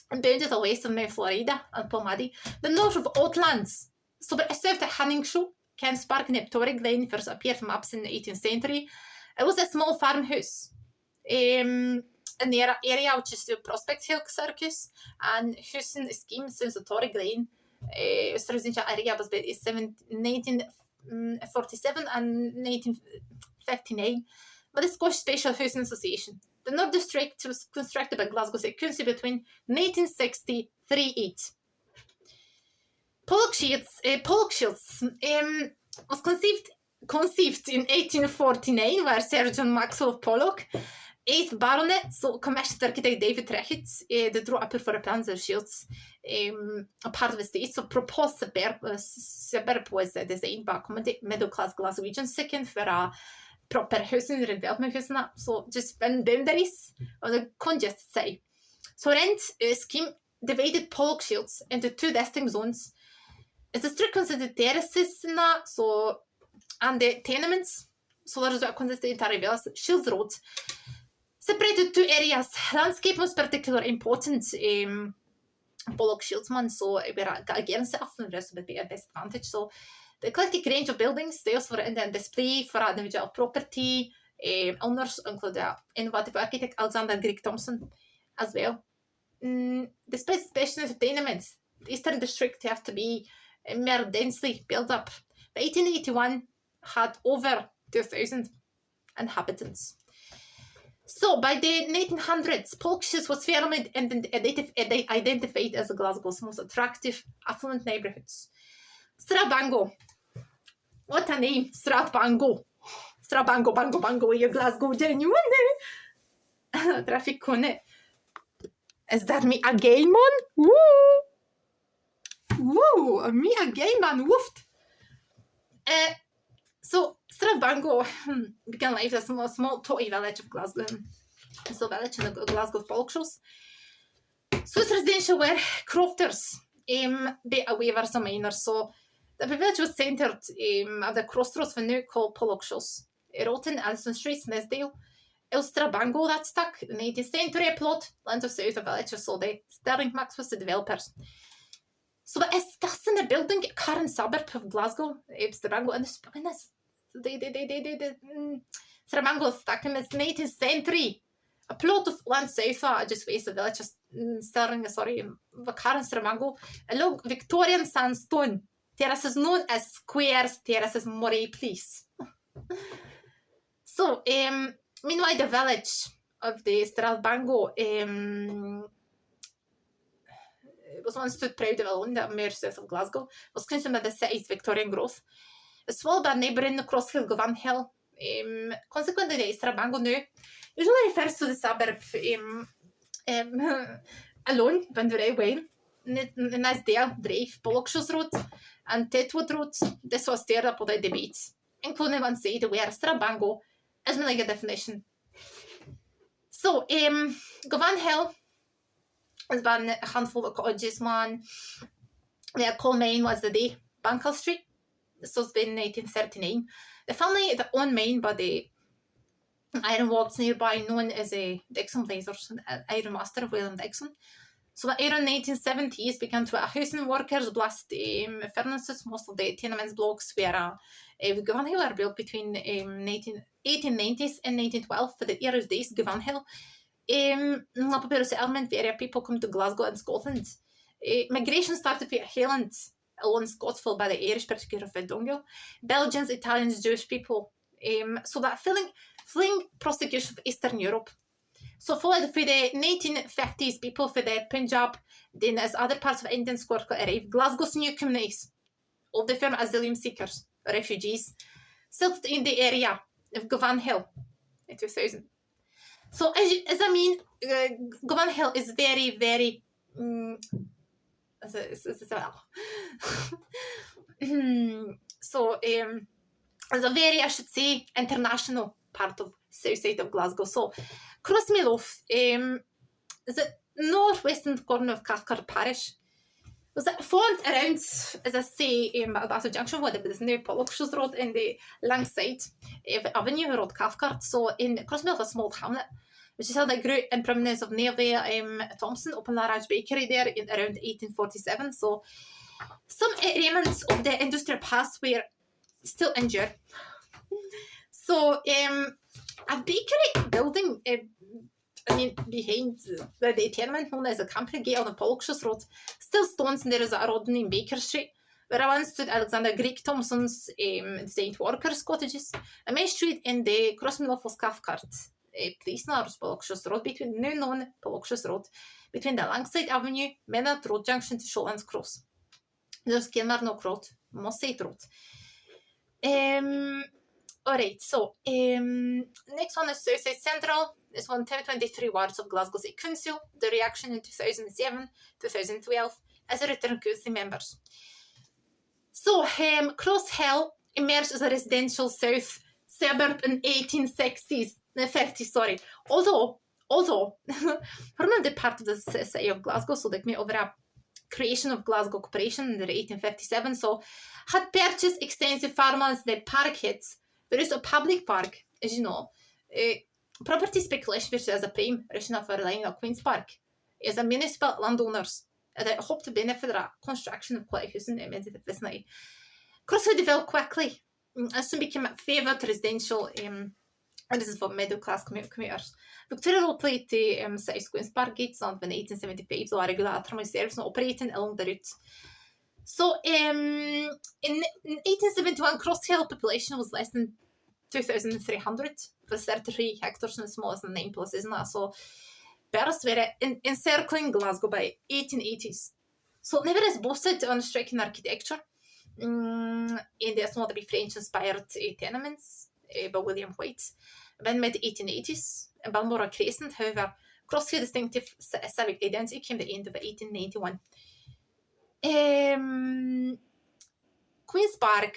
A: bounded the west of Mount Florida and Polmadie. The north of Outlands, so but south of Hanningshaw, Kenspark and Torriglen first appeared on maps in the 18th century. It was a small farmhouse in the area which is the Prospect Hill Circus, and Houston scheme since the Torriglen residential area was built in 1947 and 1959 by the Scottish Special Housing Association. The North District was constructed by Glasgow City Council between 1960-38. Pollock Shields was conceived in 1849 by Sir John Maxwell Pollock, 8th Baronet, so commissioned architect David Rickett, the draw up for a plans of Shields, a part of the state. So proposed suburb was designed by middle class Glaswegians seeking for a proper housing and development housing. So just within boundaries of the congested city. So rent scheme divided Pollock Shields into two distinct zones. It's a strict considered terraces in that, so and the tenements. So there's what consisted entire villas. Shields Road separated two areas. Landscape was particularly important. Pollock Shieldsman, so we're against it often the rest would be a disadvantage. So the eclectic range of buildings, styles for in display for individual property. Owners include innovative architect Alexander Greig Thompson as well. Despite the specialness of tenements, the Eastern District have to be more densely built up. By 1881, had over 2,000 inhabitants. So by the 1900s, Pollock Shields was firmly identified as Glasgow's most attractive, affluent neighbourhoods. Strabango. What a name, Strabango. Strabango, bango, bango, you're Glasgow genuine. Traffic cone. Is that me a gay man? Woo! Woo! Me a gay man, woofed. So, Strabango began life as a small toy village of Glasgow. So, village in the Glasgow Pollock Shields. So, it's residential were crofters, be a weavers and miners. So, the village was centred at the crossroads of a new called Pollock Shields. Roten, Alison Street, Nesdale. Strabango that stuck in the 18th century plot, land of south of village, so the Sterling Max was the developers. So that's in the building, current suburb of Glasgow, Strabango, and Strabango stuck in the 18th century. A plot of land south, just west of village, Sterling, the current Strabango, along Victorian sandstone. Terraces known as squares, terraces Moray Place. So, meanwhile, the village of the Strabango was once stood proud of alone, the mere south of Glasgow, was consumed by the city's Victorian growth. It's swallowed by neighbouring Crosshill, Govanhill. Consequently, the Strabango now usually refers to the suburb alone, when the railway, Nasdale, Drive, Pollock Shields Road, and Tetwood Road. This was stirred up with the debates, including one side where Strabango is my like definition. So, Govanhill has been a handful of cottages, man. where coal mine was the day, Banker Street. This was in 1839. The family had their own mine by the iron works nearby, known as Dixon Blazers, Iron Master of William Dixon. So the early 1970s began to housing workers blast furnaces. Most of the tenements blocks were Govanhill were built between 1890s and 1912 for the earliest days Govanhill. Not popular settlement area, people come to Glasgow and Scotland. Migration started via Highland along Scotsville by the Irish, particularly for Dongle. Belgians, Italians, Jewish people. So that fleeing prosecution of Eastern Europe. So followed for the 1950s, people for the Punjab, then as other parts of Indian squad arrived, Glasgow's new communities of the firm asylum seekers, refugees, settled in the area of Govanhill in 2000. So as I mean, Govanhill is very, very so it's a very, I should say, international part of Southside of Glasgow. So Crossmeloff is the northwestern corner of Cathcart Parish. Was it formed around, as I say, at a junction with this new Pollockshires Road and the Langside Avenue Road, Cathcart. So in Crossmeloff, a small hamlet, which is how they grew in prominence of nearby Thompson, opened a large bakery there in around 1847. So some remnants of the industrial past were still injured. So a bakery building, behind the tenement known as the Company Gate on the Pollockshires Road, still stands, and there is a road named Baker Street, where once stood Alexander Greek Thompson's designed workers' cottages. A main street in the Crossmeloff was Cathcart. Priestnar's Pollockshires Road, between now known Pollockshires Road, between the Langside Avenue, Menard Road Junction to Shotlands Cross. There's Kilmarnock Road, Mossade Road. Alright, so next one is Southside Central. This one, 1023 wards of Glasgow City Council. The reaction in 2007, 2012 as a return council members. So Cross Hill emerged as a residential south suburb in 1860s. 30s, sorry. Although formerly part of the city of Glasgow, so like me over a creation of Glasgow Corporation in the 1857, so had purchased extensive farmlands. The park hits. There is a public park, as you know. Property speculation, which is a prime rationale for relying on Queen's Park, is a municipal landowners that hope to benefit from the construction of quite housing in the vicinity. Crossfield developed quickly and soon became a favoured residential. This is for middle class commuters. Victoria Road played the city's Queen's Park gates on in 1875, so a regular tramway service operating along the route. So in 1871, Cross Hill population was less than 2,300 for 33 hectares and smaller than 9 plus, isn't that? So Paris were encircling Glasgow by 1880s. So it never is boasted on striking architecture. And there's not to be French-inspired tenements by William White. When mid 1880s, in Balmoral Crescent, however, Cross Hill distinctive civic identity came at the end of 1891. Queen's Park.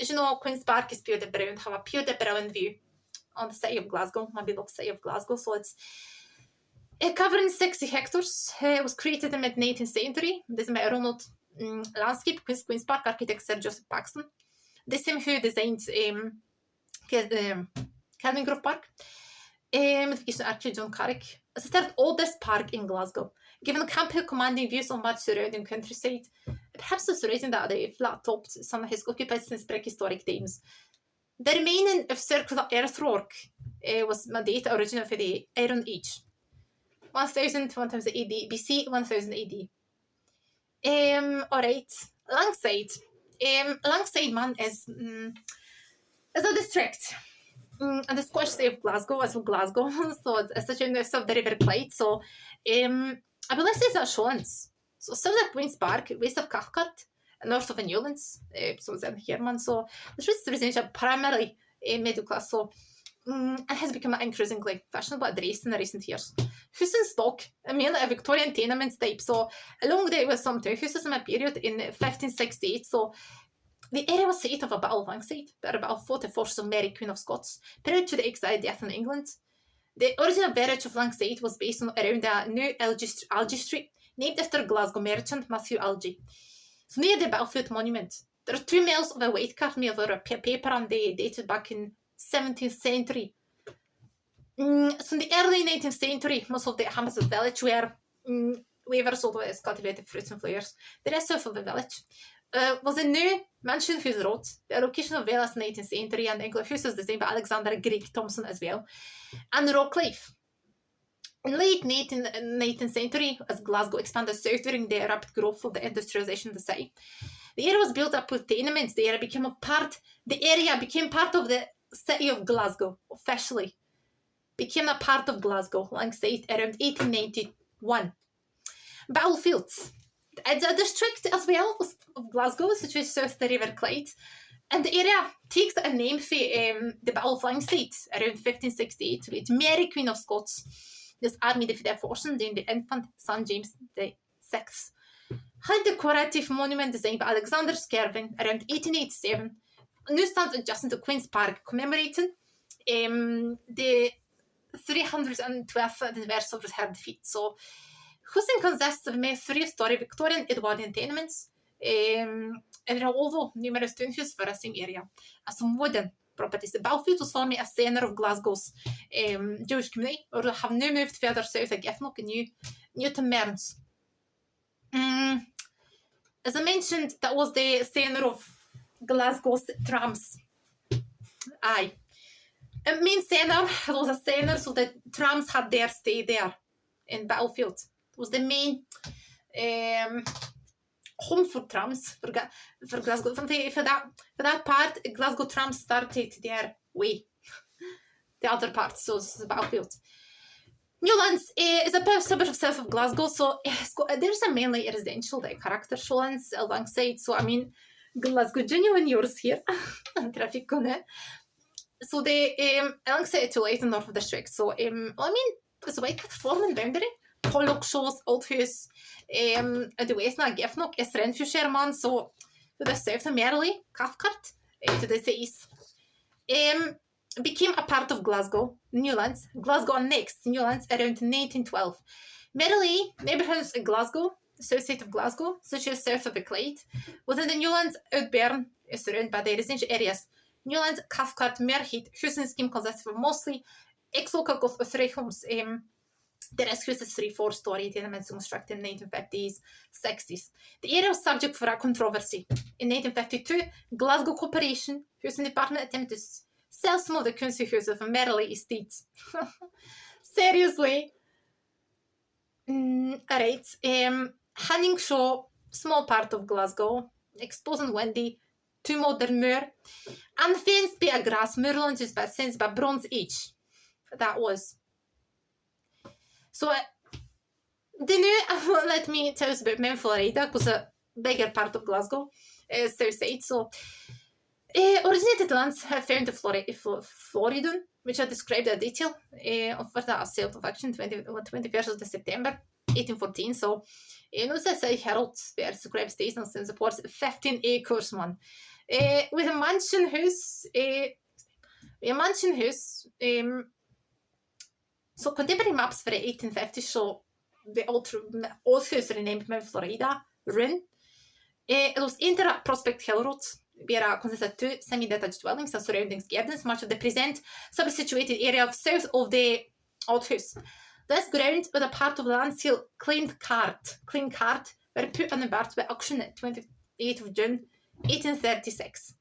A: As you know, Queen's Park is pure de Brown, have a pure de Brown view on the city of Glasgow, my beloved city of Glasgow. So it's covering 60 hectares. It was created in the mid-19th century. This is my Ronald landscape, Queen's Park architect Sir Joseph Paxton. The same who designed Kelvin Grove Park. Modification architect John Carrick. It's the third oldest park in Glasgow. Given Camp Hill commanding views on much surrounding countryside, perhaps it's the reason that the flat-topped some has occupied since prehistoric times. The remaining of circular earthwork was data original for the Iron Age. 1000 to 1000 AD, BC, 1000 AD. Alright, Langside. Langside, man, is a district. And the Scottish city of Glasgow, as well Glasgow, so it's such a south of the River Clyde. So, I believe it's at Shawlands. So, south of Queen's Park, west of Cathcart, north of Newlands, so it's in here, man. So, the streets residential primarily middle class, so it has become increasingly fashionable at the race in the recent years. Housing stock, mainly a Victorian tenements type, so along there with some townhouses in a period in 1568, so the area was site of a battle of Langside, where a battle fought the forces of Mary Queen of Scots, prior to the exiled death in England. The original village of Langside was based on around a new Algie Street, named after Glasgow merchant Matthew Algie. So near the Battlefield Monument, there are 2 miles of a white card made over a paper and they dated back in 17th century. So in the early 19th century, most of the Hammersmith village were waivers of cultivated fruits and flowers. The rest of the village was a new mansion whose road, the location of villas in the 19th century, and enkele huizen designed by Alexander Greg Thompson as well, and Rockcliffe. In late 19th century, as Glasgow expanded south during the rapid growth of the industrialization of the city, the area was built up with tenements. The area became part of the city of Glasgow, officially. Became a part of Glasgow, alongside around 1891. Battlefields. It's a district as well of Glasgow, situated south of the River Clyde. And the area takes a name for the Battle of Langside, around 1568, with Mary, Queen of Scots. This army defeated fortune during the infant St. James VI. Had a decorative monument designed by Alexander Skirvin around 1887. New stands adjacent to Queen's Park, commemorating the 312th anniversary of her defeat. So, Husin consists of 3-story Victorian Edwardian tenements, and there are also numerous townhouses for the same area, and some wooden properties. The Battlefield was formerly a centre of Glasgow's Jewish community, or have now moved further south to Giffnock and Newton Mearns. As I mentioned, that was the centre of Glasgow's trams. Aye. A main centre, it was a centre, so the trams had their stay there in Battlefield. It was the main home for trams for Glasgow. For that part, Glasgow trams started their way. The other part, so it's the Battlefield. Newlands is a suburb of south of Glasgow, so there's a mainly residential character Newlands alongside. So I mean, Glasgow genuine yours here. Traffic on it. So they alongside to late north of the district. So I mean, it's a white form boundary. Pollock shows Old House. At the west now Giffnock is Renfrewshire, so to the south of Merley, Cathcart, to the east. Became a part of Glasgow, Newlands. Glasgow annexed Newlands around 1912. Merley, neighbourhoods in Glasgow, Southside of Glasgow, such as south of the Clyde. Within the Newlands, Outburn is surrounded by the residential areas. Newlands, Cathcart, Muirhead, housing scheme consists of mostly ex-local of 3 homes. The rest is 3-4-story tenements constructed in the 1950s, 60s. The area was subject for a controversy. In 1952, Glasgow Corporation, housing department, attempted to sell some of the council houses of Merley Estate. Seriously? Alright. Hanning Shaw, small part of Glasgow, exposing windae, 2 modern moor, and fenced by a grass moorland just since by Bronze Age. That was. So, let me tell you about Mount Florida, because a bigger part of Glasgow, Southside. So, originated lands have found the Floridon, which are described in detail for the Assault of Action 21st of September 1814. So, the Herald describes stations and supports 15 acres, man. With a mansion house, so contemporary maps for the 1850s show the old house renamed Mount Florida Ruin. It was inter a Prospect Hill Road, where consists of 2 semi-detached dwellings and surrounding gardens, much of the present sub-situated area of south of the old house. This ground was a part of the land sale claimed cart were put on the birth by auction at 28th of June 1836.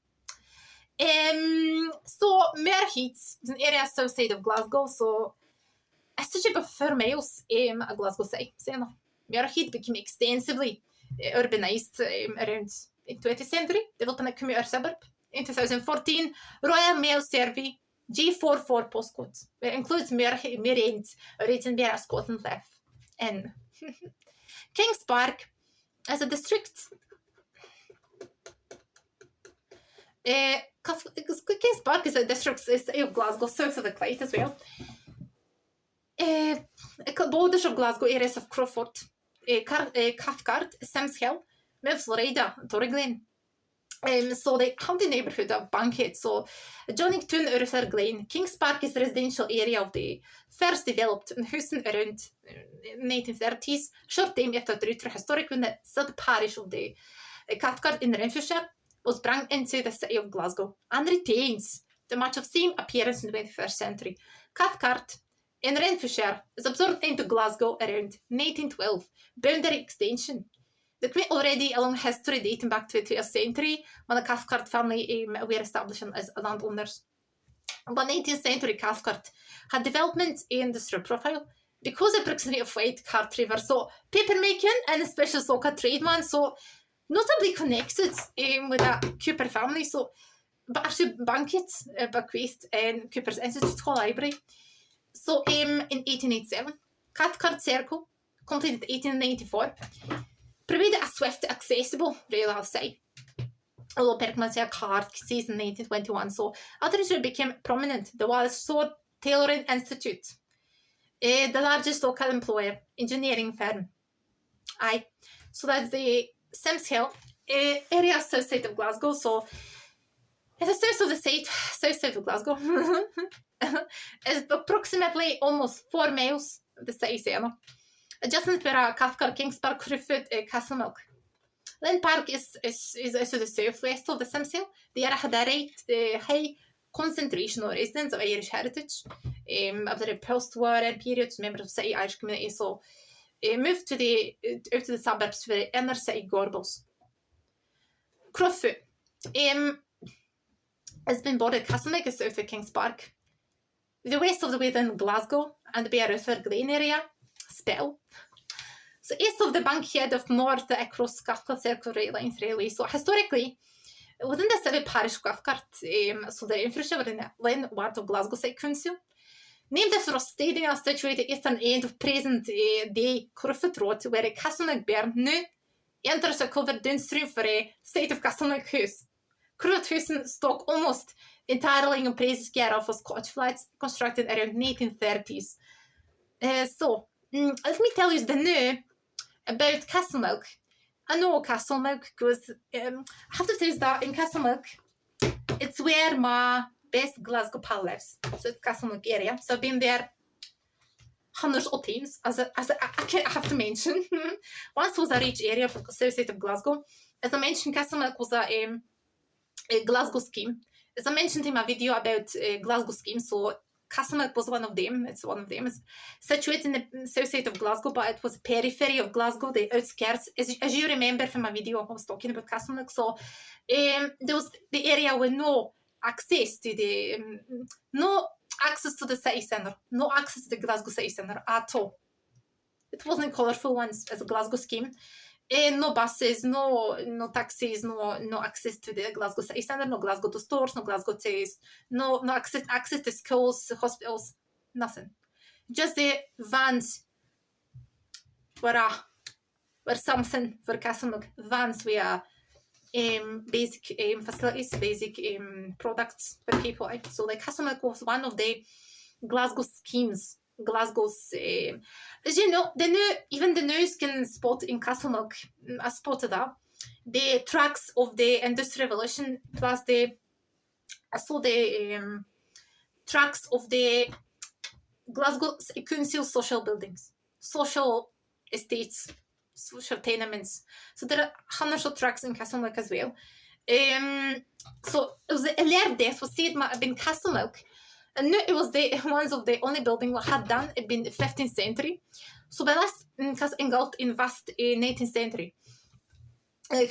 A: So Muirhead is an area south side of Glasgow, so it's such about 4 miles at Glasgow City Centre. Muirhead became extensively urbanised around the 20th century, developing a commuter suburb. In 2014, Royal Mail Survey G44 postcodes, which includes Muirhead, Regenborough, Scotland live in. Kings Park is a district. Kings Park is a district of Glasgow, south of the Clyde as well. Borders of Glasgow areas of Crawford, Cathcart, Sims Hill, Mount Florida, Torriglen. So they have the neighbourhood of Bankhead, so Johnington, Urther Glen. Kings Park is the residential area of the first developed in Houston around 1930s, short time after the historic when the sub-parish of the Cathcart in Renfrewshire, was brought into the city of Glasgow and retains the much of same appearance in the 21st century. Cathcart in Renfrewshire is absorbed into Glasgow around 1912, boundary extension. The quite already a long history dating back to the 12th century when the Cathcart family were established as landowners. But 19th century Cathcart had development in industrial profile because of proximity of White Cart River. So paper making and especially soca tradesman, so notably connected with the Cooper family. So but actually banquets bequeathed in Cooper's Institute Hall Library. So in 1887, Cathcart Circle, completed 1894, provided a swift, accessible rail outside. Although Berkman's card season 1921, so after became prominent, the Wallace Sword Tailoring Institute, the largest local employer, engineering firm. Aye, so that's the Sims Hill area, south side of Glasgow. So it's the south of the south side of Glasgow. It's approximately almost 4 miles of the city centre. Adjacent were Cathcart, Kings Park, Crewfoot, Castlemilk. Lynn Park is also the southwest of the Sims Hill. They had a high concentration of residents of Irish heritage after the post-war periods, members of city Irish community. So moved to out to the suburbs for the inner city Gorbals. Crewfoot has been bordered Castlemilk is south of Kings Park. The west of the way in Glasgow and the Bearuther Glen area, Spell. So east of the bankhead of north across Cathcart Circle Railway. So historically, within the civil parish of Cathcart, so the infrastructure within the Lynn ward of Glasgow City Council, named after a stadium situated eastern end of present day Crewfoot Road, where a Castlemilk Burn now enters a covered downstream for a site of Castlemilk House. Crewfoot House stock almost entirely in Praises care of cottage flats constructed around 1930s. So let me tell you the new about Castlemilk. I know Castlemilk because I have to tell you that in Castlemilk, it's where my best Glasgow pal lives. So it's Castlemilk area. So I've been there hundreds of times, as I have to mention. Once was a rich area of the south side of Glasgow. As I mentioned, Castlemilk was a Glasgow scheme. As I mentioned in my video about Glasgow scheme, so Castlemilk was one of them. It's one of them. It's situated in the south side of Glasgow, but it was periphery of Glasgow, the outskirts. As you remember from my video, I was talking about Castlemilk. So there was the area with no access to the city centre, no access to the Glasgow city centre at all. It wasn't colourful once as a Glasgow scheme. No buses, no taxis, no access to the Glasgow city centre, no Glasgow to stores, no Glasgow to no access to schools, hospitals, nothing. Just the vans were something for Castlemilk. Vans were basic facilities, basic products for people. So like Castlemilk was one of the Glasgow schemes. Glasgow's, as you know, even the new skin spot in Castlemilk, I spotted that the tracks of the Industrial Revolution plus I saw the tracks of the Glasgow Council social buildings, social estates, social tenements. So there are hundreds of tracks in Castlemilk as well. So it was a rare death was said might have been Castlemilk. And it was one of the only building what had done it in the 15th century. So by last engulfed in vast 19th century.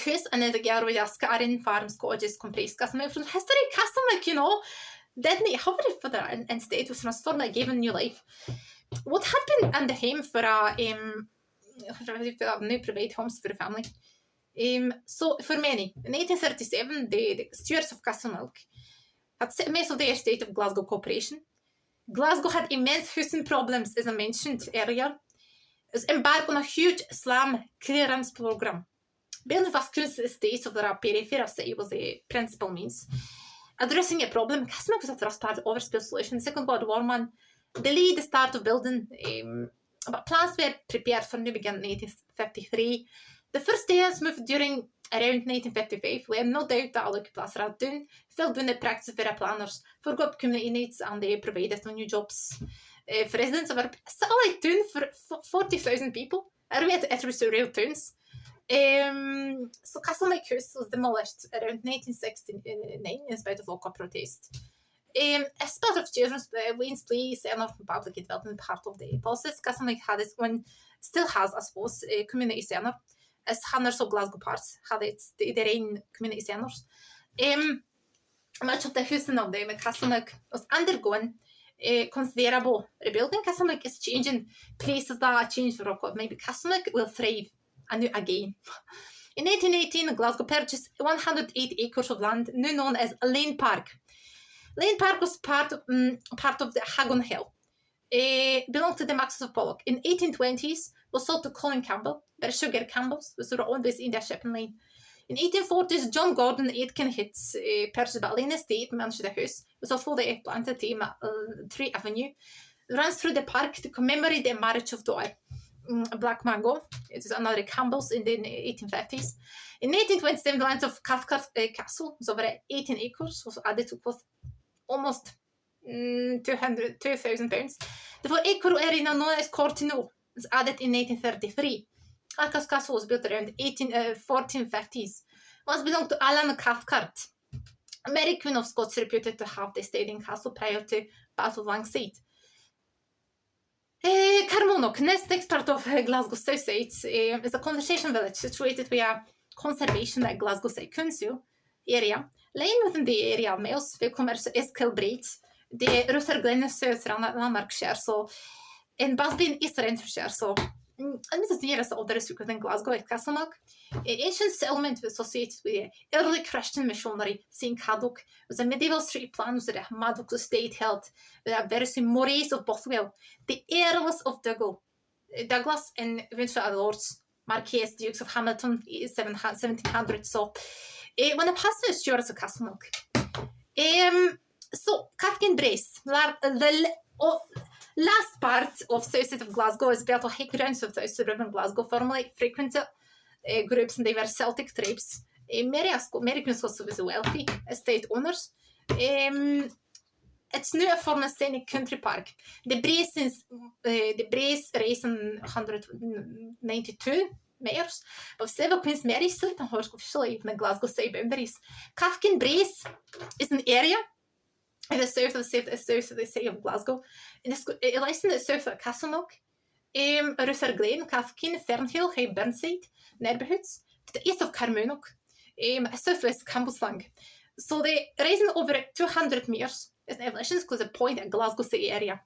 A: Chris and the girl with Scarin farms, cottages, compressed Castlemilk from history Castlemilk, didn't it have it for the instead was transformed like given new life. What happened in the home for a new private homes for the family? So for many, in 1837, the stewards of Castlemilk had set most of the estate of Glasgow Corporation. Glasgow had immense housing problems, as I mentioned earlier. It was embarked on a huge slum clearance programme. Building vast estates of the periphery of the city was the principal means. Addressing a problem, Castlemilk was a thrust part of overspill solution. The Second World War delayed the start of building, but plans were prepared for new began in 1853. The first days moved during around 1955, where no doubt that Lucky Plaza had done, filled doing the practice for planners, forgot community needs, and they provided new jobs for residents of our satellite town for 40,000 people. Are we at real towns? So Castleknock House was demolished around 1969 in spite of local protest. As part of children's Wayne's Play Centre for Public Development part of the process, Castleknock had its own, still has, I suppose, a community centre, as hundreds of Glasgow parts had their own community centres. Much of the housing of the Castleknock was undergoing considerable rebuilding. Castleknock is changing places that change for record. Maybe Castleknock will thrive anew again. In 1818, Glasgow purchased 108 acres of land, now known as Lane Park. Lane Park was part of the Hagon Hill. Belonged to the Maxwells of Pollock. In 1820s, was sold to Colin Campbell, by Sugar Campbells, who were owned by in their shipping line. In 1840s, John Gordon Aitken Hits purchased Lane Estate, managed the house. It was a fully planted team at Tree Avenue. It runs through the park to commemorate the marriage of daughter. Black Mango. It is another Campbell's in the 1850s. In 1827, the land of Cathcart Castle was over 18 acres, was added to cost almost £2,000. The 4-acre area known as Cortino was added in 1833. Cathcart Castle was built around 1450s. Once belonged to Alan Cathcart, Mary Queen of Scots, reputed to have the staying castle prior to Battle of Langside. Carmonok, next part of Glasgow Southside, is a conservation village situated with a conservation at Glasgow Side Council area. Lying within the area of Miles, commerce is Kilbride, the Ruther Glen of South Lanarkshire, so in Busby in East Renfrewshire, so this is the nearest oldest within Glasgow at Castleknock. An ancient settlement associated with the early Christian missionary St. Caddock was a medieval street plan that the Maddox estate held with a very Maurice of Bothwell, the Earls of Douglas, and eventually Lords, Marquess, Dukes of Hamilton, 1700. So, when I passed the Stuarts of Castleknock, so Cathkin Brace, the last part of Southside of Glasgow is built on high grounds of suburban Glasgow, formerly frequented groups, and they were Celtic tribes. Mary Queen Scots was wealthy estate owners. It's now a former scenic country park. The Brace raised in 192 meters, but several Queen's Mary still officially in the Glasgow side boundaries. Cathkin Brace is an area in the south of the city of Glasgow. It lies in the south of Castleknock, Ruther Glen, Cathkin, Fernhill, High Burnside neighbourhoods, to the east of Carmonok, southwest Campbellslang. So they rising over 200 metres is an elevation because the point at Glasgow city area.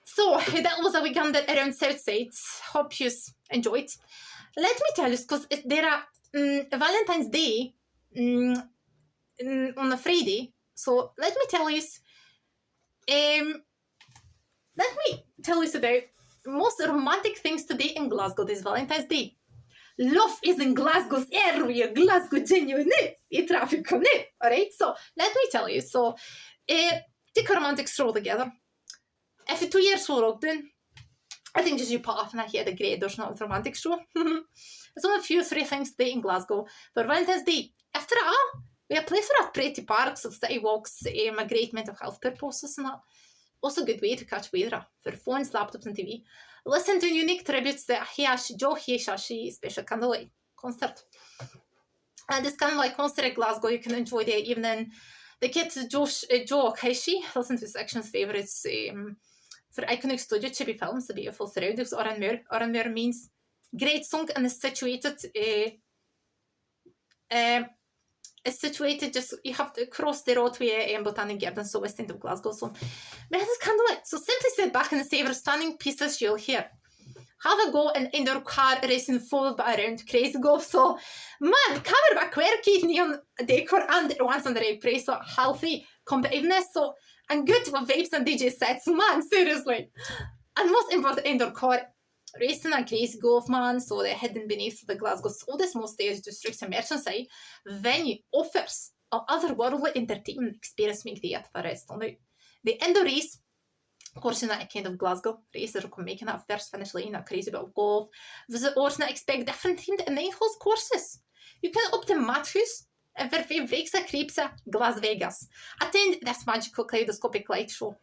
A: So that was a weekend around Southside. Hope you enjoyed. Let me tell you, because there are Valentine's Day on a Friday. So let me tell you about most romantic things today in Glasgow this Valentine's Day. Love is in Glasgow's area, Glasgow genuine, a traffic on it. Alright, so let me tell you. So take a romantic stroll together. If 2 years for lockdown, I think just you put off and I had a great there's not a romantic stroll. There's only a few 3 things today in Glasgow. For Valentine's Day, after all, we have place for pretty parks of city walks, a great mental health purposes and that. Also a good way to catch weather for phones, laptops and TV. Listen to unique tributes to Joe Hiashashi special candlelight concert. And this candlelight concert at Glasgow, you can enjoy the evening. The kids Joe Hiashi, listen to section's favourites for iconic studio chibi films, the beautiful surroundings, Oran Muir means great song and is situated just, you have to cross the roadway Botanic Gardens, so west end of Glasgow. So, but this candlelight. So simply sit back and savor stunning pieces you'll hear. Have a go in indoor car racing followed by around crazy golf. So, man, cover by quirky neon decor and once on the right price. So, healthy competitiveness. So, and good for vapes and DJ sets. Man, seriously. And most important, indoor car racing and crazy golf, man. So, they're hidden beneath the Glasgow's oldest, most stage districts and Merseyside venue offers an otherworldly entertainment experience make the for rest on it. The indoor race course in that kind of Glasgow race are making that first finish line, a crazy bit of golf. Visit or not expect different themed and night host courses. You can opt to Matthews and for breaks a creeps at Las Vegas. Attend this magical kaleidoscopic light show.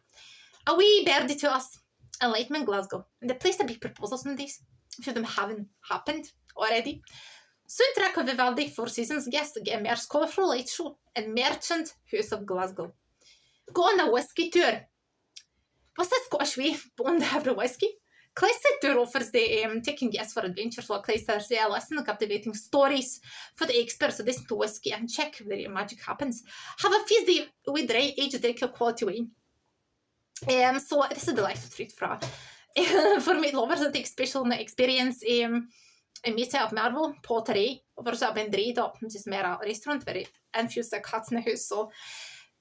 A: A wee birdie to us, Enlightenment Glasgow. And the place to be proposals in these, if them haven't happened already. Soundtrack of Vivaldi, Four Seasons guest, get immersed colourful light show in Merchant House of Glasgow. Go on a whiskey tour. What's that Scottish way? Bond every whiskey. Clyside Tour offers the taking guests for adventures while Clyside listen to captivating stories for the experts to listen to whiskey and check where magic happens. Have a feast day with right age drink quality wine. So this is the life treat for meat lovers that take special experience in meet of Marvel, pottery, overs have been dried up, just mer a restaurant very infused like hats in the house. So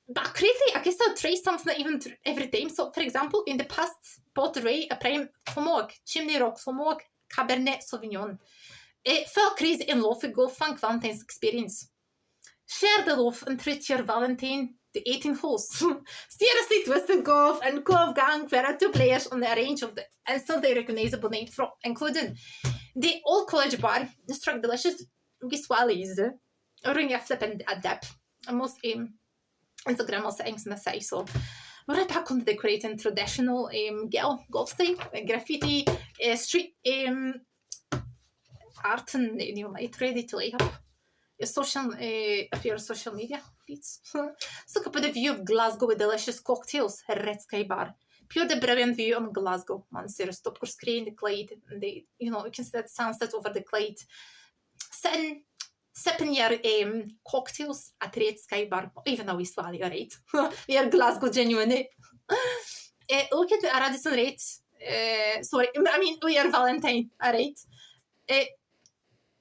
A: but crazy, I guess I'll try something even every time. So, for example, in the past, pottery, a prime Fomog, Chimney Rock Fomog, Cabernet Sauvignon. It felt crazy in love with golf funk Valentine's experience. Share the love and treat your Valentine, the 18 holes. Seriously twisted golf and golf gang where two players on the range of the instantly recognizable name from, including the old college bar, the struck delicious Giswali's, ring a flip and a depth. And most Instagram settings on the site. So we're right back on the decorating traditional golf style, graffiti, street art, and light ready to light up your social media feeds. Let's look up at the view of Glasgow with delicious cocktails, Red Sky Bar. Pure the brilliant view on Glasgow. Man, serious top course screen, the Clyde, and you can see that sunset over the Clyde. Sipping your cocktails at Red Sky Bar, even though East Valley, alright? We are Glasgow genuine. Look at the Radisson rates. We are Valentine, alright?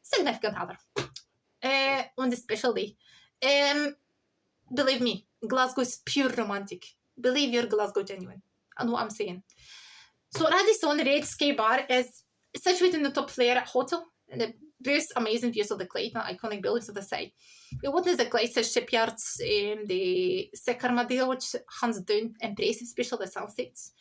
A: Significant other. On this special day. Believe me, Glasgow is pure romantic. Believe you're Glasgow genuine. I know what I'm saying. So Radisson Red Sky Bar is situated in the top floor hotel. And the boasts amazing views of the Clyde and iconic buildings of the site. It witnessed the Clyde shipyards, the Sycamore, which hands down impressive, especially the sunsets.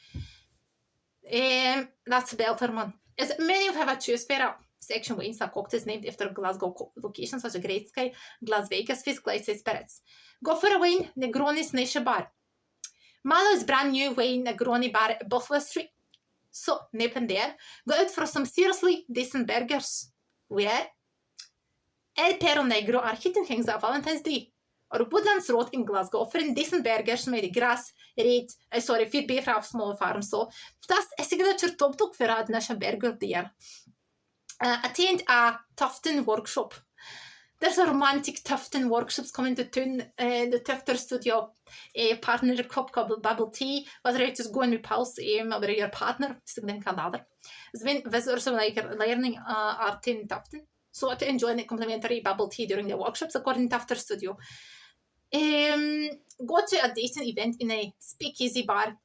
A: That's belter, man. As many of have a choose for a section wines and cocktails named after Glasgow locations such as Great Sky, Las Vegas, Fizz, Clyde Spirits. Go for a wine, Negroni's Nation Bar. Malo's brand new wine, Negroni Bar at Buffalo Street. So, nipping there, go out for some seriously decent burgers. Where El Perro Negro are hitting things at Valentine's Day. Or Woodlands Road in Glasgow offering decent burgers made of grass, feed beef from small farms. So that's a signature top dog for a national burger there. Attend a Tufton workshop. There's a romantic Tufton workshops coming to town. The Tufter Studio partner cup bubble tea. Whether it's just going with pals or your partner, significant other. When visitors are learning art in Tufton. So to enjoy the complimentary bubble tea during the workshops according to Tufter Studio. Go to a dating event in a speakeasy bar.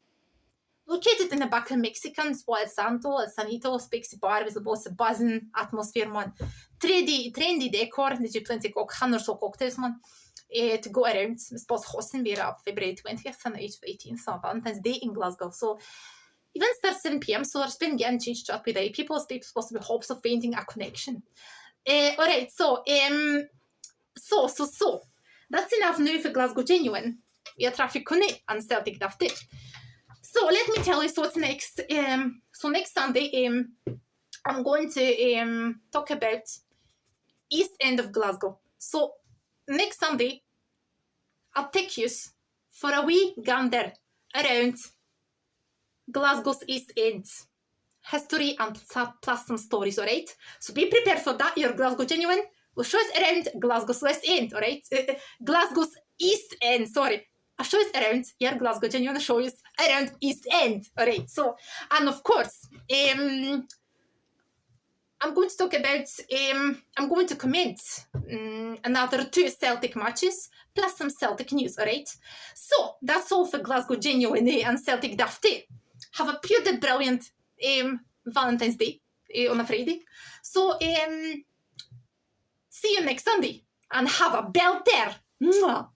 A: Located in the back of Mexicans, El Sanito speakeasy bar with the most buzzing atmosphere, man. Trendy decor, there's plenty of hundreds of cocktails, man. To go around. It's supposed to hosting be up February 20th and 18th, so Valentine's Day in Glasgow. So event starts 7 p.m, so there's been getting changed up with people supposed to be hopes of finding a connection. Alright, so that's enough now for Glasgow genuine. We are traffic connect and Celtic dafty. So let me tell you what's next. So next Sunday, I'm going to talk about East End of Glasgow. So next Sunday, I'll take you for a wee gander around Glasgow's East End. History and plus some stories, alright? So be prepared for that. Your Glasgow genuine will show us around Glasgow's West End, alright? Glasgow's East End, sorry. I'll show us around your Glasgow genuine show us around East End, alright? So, and of course, I'm going to talk about, I'm going to comment another 2 Celtic matches plus some Celtic news, alright? So, that's all for Glasgow genuine and Celtic dafty. Have a pure brilliant Valentine's Day on a Friday. So, see you next Sunday and have a belt there. Mwah.